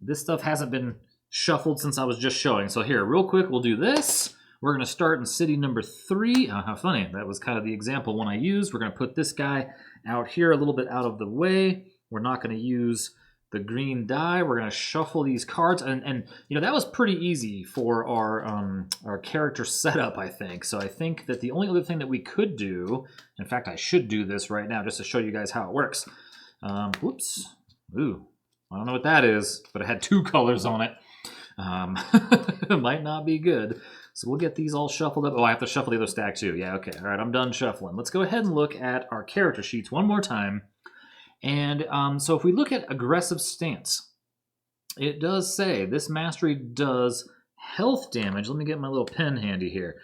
[SPEAKER 1] this stuff hasn't been shuffled since I was just showing. So here, real quick, we'll do this. We're going to start in city number 3. How funny. That was kind of the example one I used. We're going to put this guy out here a little bit out of the way. We're not going to use the green die. We're going to shuffle these cards. And that was pretty easy for our character setup, I think. So I think that the only other thing that we could do, in fact, I should do this right now just to show you guys how it works. Whoops. Ooh, I don't know what that is, but it had 2 colors on it. It might not be good. So we'll get these all shuffled up. Oh, I have to shuffle the other stack too. Yeah, okay. All right, I'm done shuffling. Let's go ahead and look at our character sheets one more time. And so if we look at aggressive stance, it does say this mastery does health damage. Let me get my little pen handy here.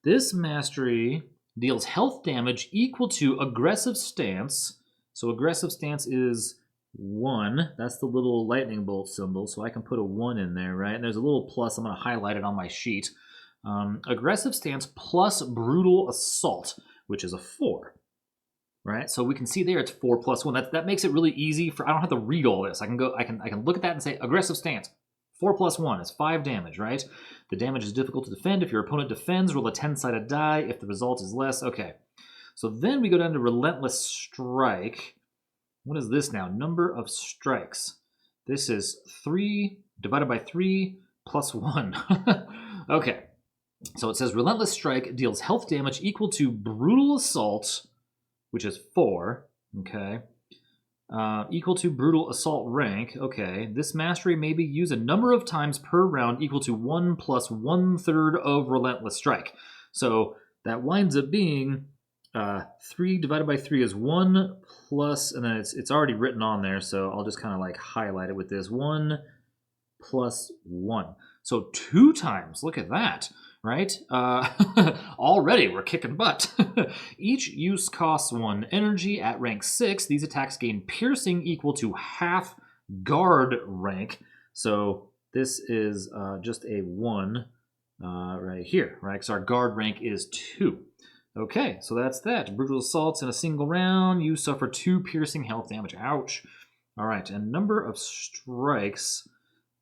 [SPEAKER 1] This mastery deals health damage equal to aggressive stance. So aggressive stance is 1. That's the little lightning bolt symbol. So I can put a 1 in there, right? And there's a little plus. I'm going to highlight it on my sheet. Aggressive stance plus brutal assault, which is a 4. Right, so we can see there it's 4 + 1. That makes it really easy for. I don't have to read all this. I can look at that and say aggressive stance, 4 + 1 is 5 damage. Right, the damage is difficult to defend. If your opponent defends, roll a 10-sided die. If the result is less, okay. So then we go down to relentless strike. What is this now? Number of strikes. This is 3 divided by 3 + 1. Okay, so it says relentless strike deals health damage equal to brutal assault which is 4. Okay. Equal to brutal assault rank. Okay. This mastery may be used a number of times per round equal to 1 plus 1/3 of relentless strike. So that winds up being 3 divided by 3 is 1 plus, and then it's already written on there, so I'll just kind of like highlight it with this 1 plus 1. So 2 times. Look at that, right? Already we're kicking butt. Each use costs 1 energy. At rank 6, these attacks gain piercing equal to half guard rank. So this is just a 1 right here, right? Because our guard rank is 2. Okay, so that's that. Brutal assaults in a single round. You suffer 2 piercing health damage. Ouch. All right, and number of strikes.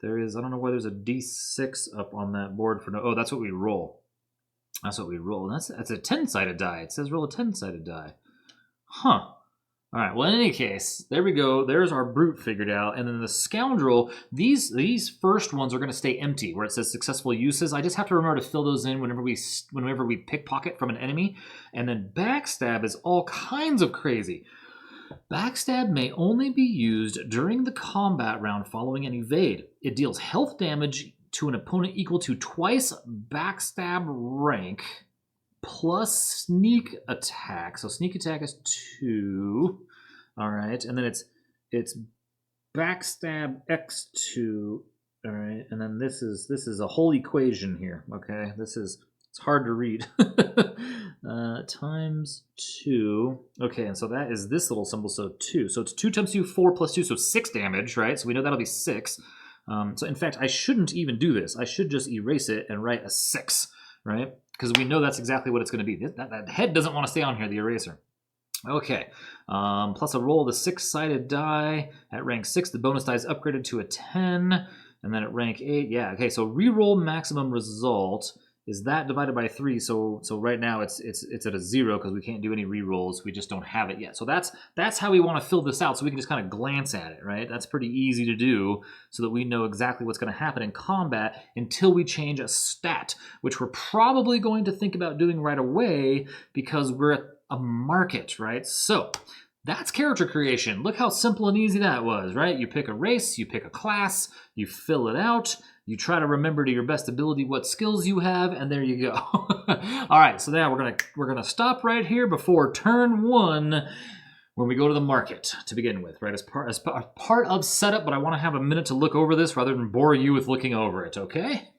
[SPEAKER 1] There is, I don't know why there's a D6 up on that board for no. Oh, that's what we roll. That's what we roll. That's a 10-sided die. It says roll a 10-sided die. Huh. All right, well, in any case, there we go. There's our brute figured out. And then the scoundrel, these first ones are going to stay empty where it says successful uses. I just have to remember to fill those in whenever we pickpocket from an enemy. And then backstab is all kinds of crazy. Backstab may only be used during the combat round following an evade. It deals health damage to an opponent equal to twice backstab rank plus sneak attack. So sneak attack is 2. All right, and then it's backstab x2. All right, and then this is a whole equation here. Okay, it's hard to read. Times 2. Okay, and so that is this little symbol. So 2. So it's 2 times 2, 4 plus 2, so 6 damage, right? So we know that'll be 6. So in fact, I shouldn't even do this. I should just erase it and write a 6, right? Because we know that's exactly what it's going to be. That head doesn't want to stay on here, the eraser. Okay, plus a roll of the 6-sided die. At rank 6, the bonus die is upgraded to a 10. And then at rank 8, yeah, okay, so reroll maximum result is that divided by 3. So right now it's at a 0 because we can't do any rerolls. We just don't have it yet. So that's how we want to fill this out, so we can just kind of glance at it, right? That's pretty easy to do so that we know exactly what's going to happen in combat until we change a stat, which we're probably going to think about doing right away because we're at a market, right? So that's character creation. Look how simple and easy that was, right? You pick a race, you pick a class, you fill it out, you try to remember to your best ability what skills you have, and there you go. All right, so now we're gonna stop right here before turn 1 when we go to the market to begin with, right? As part of setup, but I want to have a minute to look over this rather than bore you with looking over it, okay?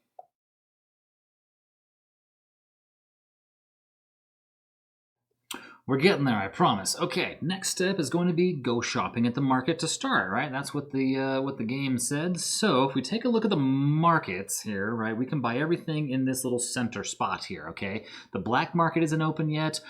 [SPEAKER 1] We're getting there, I promise. Okay, next step is going to be go shopping at the market to start, right? That's what the game said. So if we take a look at the markets here, right, we can buy everything in this little center spot here, okay? The black market isn't open yet.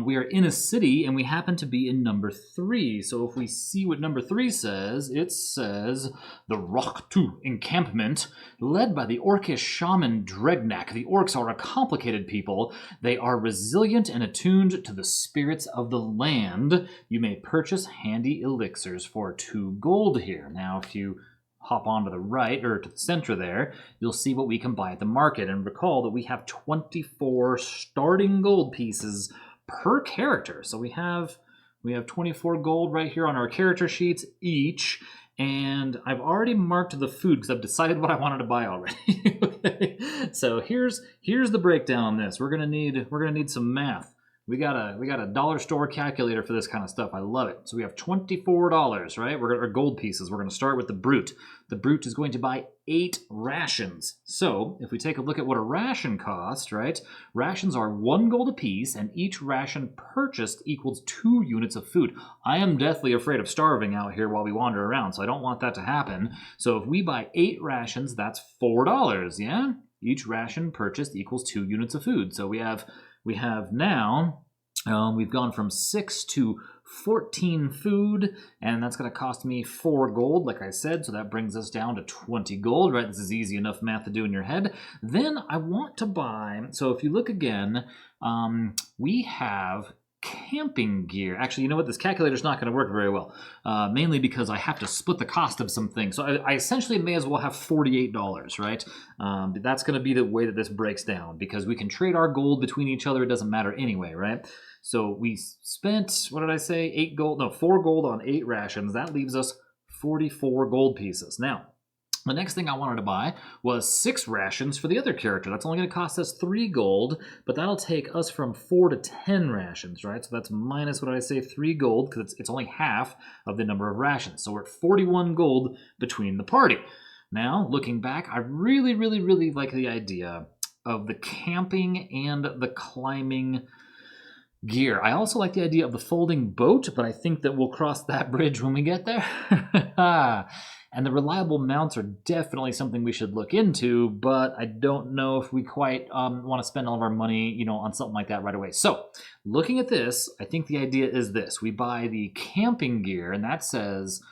[SPEAKER 1] We are in a city, and we happen to be in number 3. So if we see what number 3 says, it says the Rock 2 encampment, led by the orcish shaman Dregnak. The orcs are a complicated people. They are resilient and attuned to the spirits of the land. You may purchase handy elixirs for 2 gold here. Now, if you hop on to the right, or to the center there, you'll see what we can buy at the market. And recall that we have 24 starting gold pieces per character. So we have 24 gold right here on our character sheets each. And I've already marked the food because I've decided what I wanted to buy already. Okay. So here's the breakdown on this. We're gonna need some math. We got a dollar store calculator for this kind of stuff. I love it. So we have $24, right? Our gold pieces. We're going to start with the brute. The brute is going to buy 8 rations. So if we take a look at what a ration costs, right? Rations are 1 gold apiece, and each ration purchased equals 2 units of food. I am deathly afraid of starving out here while we wander around, so I don't want that to happen. So if we buy 8 rations, that's $4, yeah? Each ration purchased equals 2 units of food. So we have now, we've gone from 6 to 14 food, and that's going to cost me 4 gold, like I said, so that brings us down to 20 gold, right? This is easy enough math to do in your head. Then I want to buy, so if you look again, we have camping gear. Actually, you know what? This calculator's not going to work very well, mainly because I have to split the cost of some things. So I essentially may as well have $48, right? That's going to be the way that this breaks down, because we can trade our gold between each other. It doesn't matter anyway, right? So we spent, what did I say? 4 gold on 8 rations. That leaves us 44 gold pieces. Now, the next thing I wanted to buy was 6 rations for the other character. That's only going to cost us 3 gold, but that'll take us from 4 to 10 rations, right? So that's minus, what did I say, 3 gold, because it's only half of the number of rations. So we're at 41 gold between the party. Now, looking back, I really, really, really like the idea of the camping and the climbing gear. I also like the idea of the folding boat, but I think that we'll cross that bridge when we get there. And the reliable mounts are definitely something we should look into, but I don't know if we quite want to spend all of our money, on something like that right away. So, looking at this, I think the idea is this: we buy the camping gear, and that says,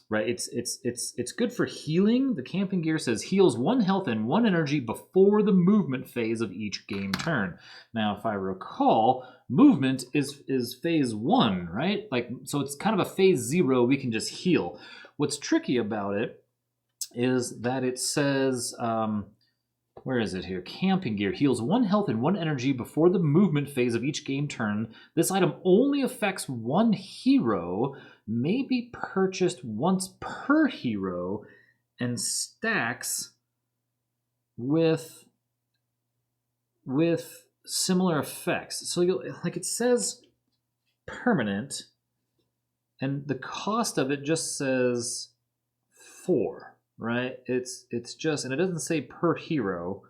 [SPEAKER 1] right, it's good for healing. The camping gear says heals 1 health and 1 energy before the movement phase of each game turn. Now, if I recall, movement is phase 1, right? So it's kind of a phase 0. We can just heal. What's tricky about it is that it says, where is it here? Camping gear heals 1 health and 1 energy before the movement phase of each game turn. This item only affects 1 hero, may be purchased once per hero, and stacks with similar effects. So it says permanent, and the cost of it just says 4, right? It's just, and it doesn't say per hero.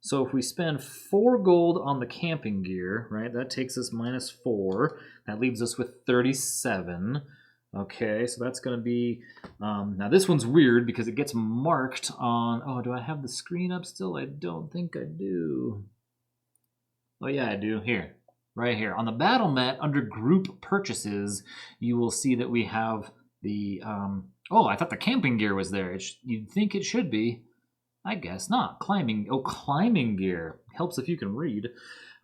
[SPEAKER 1] So if we spend 4 gold on the camping gear, right, that takes us minus 4. That leaves us with 37. Okay, so that's going to be, now this one's weird because it gets marked on, oh, do I have the screen up still? I don't think I do. Oh yeah, I do. Here. Right here. On the battle mat, under group purchases, you will see that we have the, oh, I thought the camping gear was there. You'd think it should be. I guess not. Climbing gear. Helps if you can read.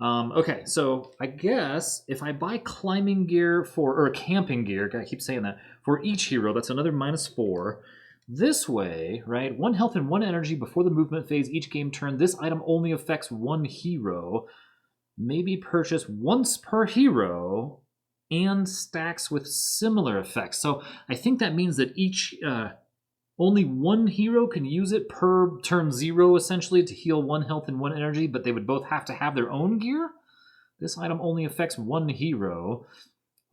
[SPEAKER 1] Okay, so I guess if I buy climbing gear or camping gear, I keep saying that, for each hero, that's another minus 4. This way, right, 1 health and 1 energy before the movement phase each game turn. This item only affects 1 hero. Maybe purchase once per hero, and stacks with similar effects. So I think that means that each only 1 hero can use it per turn 0, essentially, to heal 1 health and 1 energy, but they would both have to have their own gear. This item only affects 1 hero.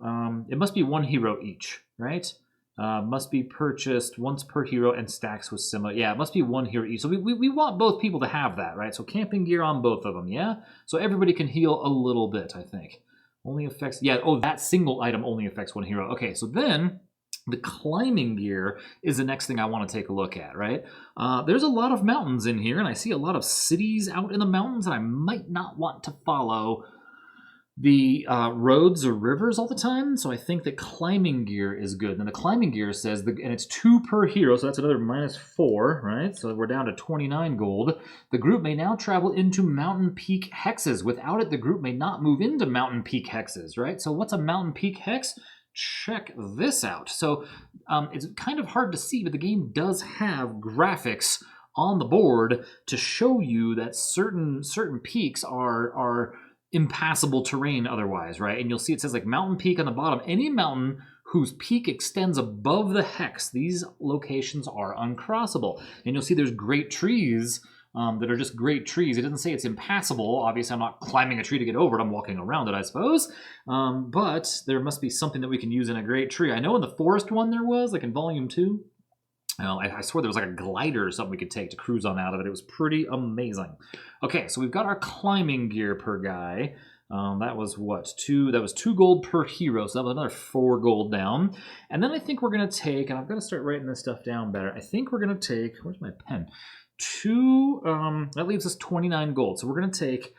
[SPEAKER 1] It must be 1 hero each, right? Must be purchased once per hero and stacks with similar. Yeah, it must be 1 hero each. So we want both people to have that, right? So camping gear on both of them, yeah? So everybody can heal a little bit, I think. Only affects, yeah, oh, that single item only affects 1 hero. Okay, so then the climbing gear is the next thing I want to take a look at, right? There's a lot of mountains in here, and I see a lot of cities out in the mountains, and I might not want to follow the roads or rivers all the time, so I think that climbing gear is good. And the climbing gear says, and it's 2 per hero, so that's another minus 4, right? So we're down to 29 gold. The group may now travel into mountain peak hexes. Without it, the group may not move into mountain peak hexes, right? So what's a mountain peak hex? Check this out. So it's kind of hard to see, but the game does have graphics on the board to show you that certain peaks are impassable terrain otherwise, right? And you'll see it says like mountain peak on the bottom. Any mountain whose peak extends above the hex, these locations are uncrossable. And you'll see there's great trees that are just great trees. It doesn't say it's impassable. Obviously, I'm not climbing a tree to get over it. I'm walking around it, I suppose. But there must be something that we can use in a great tree. I know in the forest one there was, like in Volume 2. I swear there was like a glider or something we could take to cruise on out of it. It was pretty amazing. Okay, so we've got our climbing gear per guy. That was what? 2 gold per hero, so that was another 4 gold down. And then I think we're going to take, and I've got to start writing this stuff down better. I think we're going to take, where's my pen? That leaves us 29 gold. So we're going to take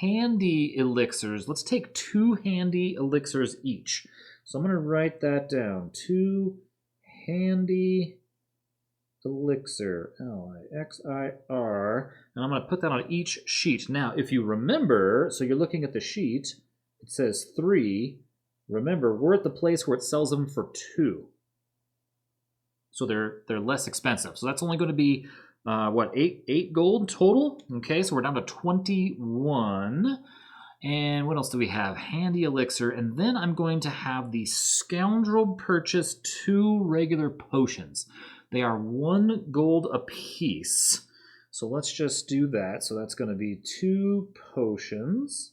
[SPEAKER 1] handy elixirs. Let's take 2 handy elixirs each. So I'm going to write that down. 2 handy elixir, Elixir, and I'm going to put that on each sheet. Now, if you remember, so you're looking at the sheet, it says 3. Remember, we're at the place where it sells them for 2. So they're less expensive. So that's only going to be, what, 8 gold total? Okay, so we're down to 21. And what else do we have? Handy elixir. And then I'm going to have the scoundrel purchase 2 regular potions. They are 1 gold apiece. So let's just do that. So that's going to be 2 potions.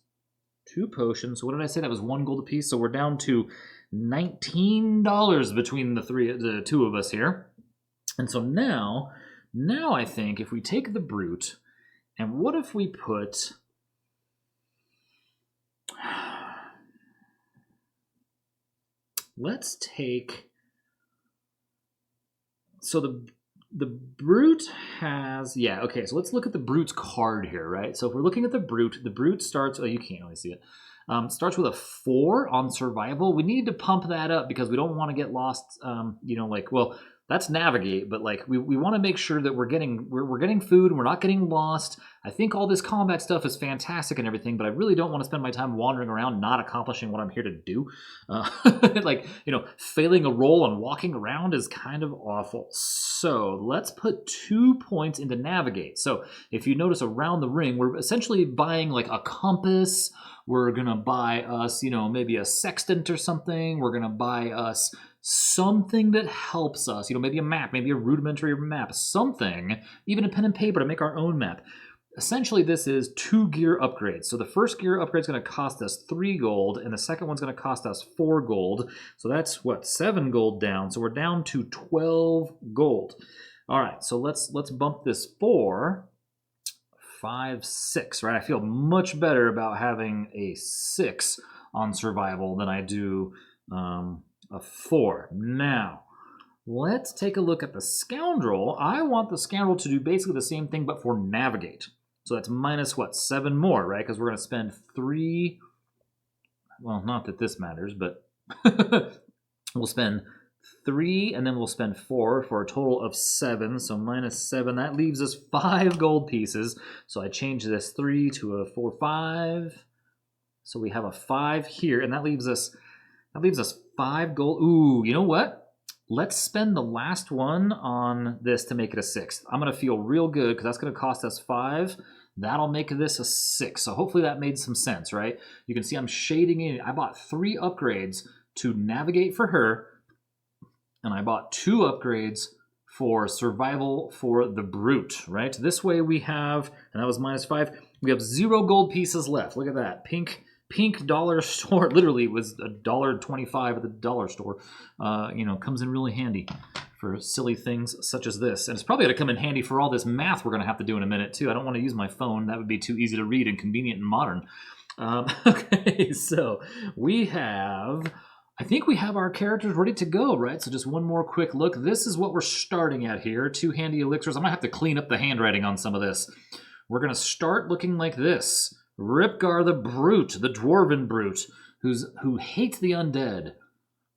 [SPEAKER 1] 2 potions. So what did I say? That was 1 gold apiece. So we're down to $19 between the 2 of us here. And so now I think if we take the brute, and what if we put... Let's take... So the brute has... Yeah, okay, so let's look at the brute's card here, right? So if we're looking at the brute starts... Oh, you can't really see it. Starts with a 4 on survival. We need to pump that up because we don't want to get lost, well, that's navigate, but like we want to make sure that we're getting food and we're not getting lost. I think all this combat stuff is fantastic and everything, but I really don't want to spend my time wandering around not accomplishing what I'm here to do. Failing a roll and walking around is kind of awful. So let's put 2 points into navigate. So if you notice around the ring, we're essentially buying like a compass. We're going to buy us, maybe a sextant or something. We're going to buy us something that helps us, maybe a map, maybe a rudimentary map, something, even a pen and paper to make our own map. Essentially, this is 2 gear upgrades. So the first gear upgrade is going to cost us 3 gold, and the second one's going to cost us 4 gold. So that's, 7 gold down. So we're down to 12 gold. All right, so let's bump this 4, 5, 6, right? I feel much better about having a 6 on survival than I do a 4. Now, let's take a look at the scoundrel. I want the scoundrel to do basically the same thing, but for navigate. So that's minus 7 more, right? Because we're going to spend 3. Well, not that this matters, but we'll spend 3, and then we'll spend 4 for a total of 7. So minus 7, that leaves us 5 gold pieces. So I change this 3 to a 4, 5. So we have a 5 here, and that leaves us 5 gold. Ooh, you know what? Let's spend the last one on this to make it a 6. I'm going to feel real good because that's going to cost us 5. That'll make this a 6. So hopefully that made some sense, right? You can see I'm shading in. I bought 3 upgrades to navigate for her, and I bought 2 upgrades for survival for the brute, right? This way we have, and that was minus 5, we have 0 gold pieces left. Look at that. Pink dollar store, literally was $1.25 at the dollar store, comes in really handy for silly things such as this. And it's probably going to come in handy for all this math we're going to have to do in a minute too. I don't want to use my phone. That would be too easy to read and convenient and modern. Okay, so I think we have our characters ready to go, right? So just one more quick look. This is what we're starting at here. 2 handy elixirs. I'm going to have to clean up the handwriting on some of this. We're going to start looking like this. Ripgar the Brute, the Dwarven Brute, who hates the undead.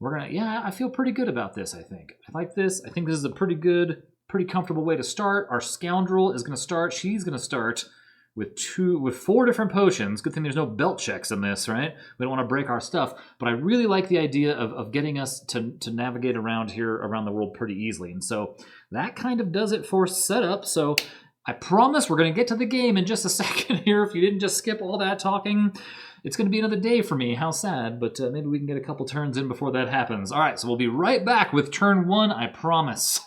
[SPEAKER 1] I feel pretty good about this, I think. I like this. I think this is a pretty good, pretty comfortable way to start. Our Scoundrel is going to start. She's going to start with 4 different potions. Good thing there's no belt checks in this, right? We don't want to break our stuff. But I really like the idea of getting us to navigate around here, around the world pretty easily. And so that kind of does it for setup. So I promise we're going to get to the game in just a second here. If you didn't just skip all that talking, it's going to be another day for me. How sad, but maybe we can get a couple turns in before that happens. All right, so we'll be right back with turn 1, I promise.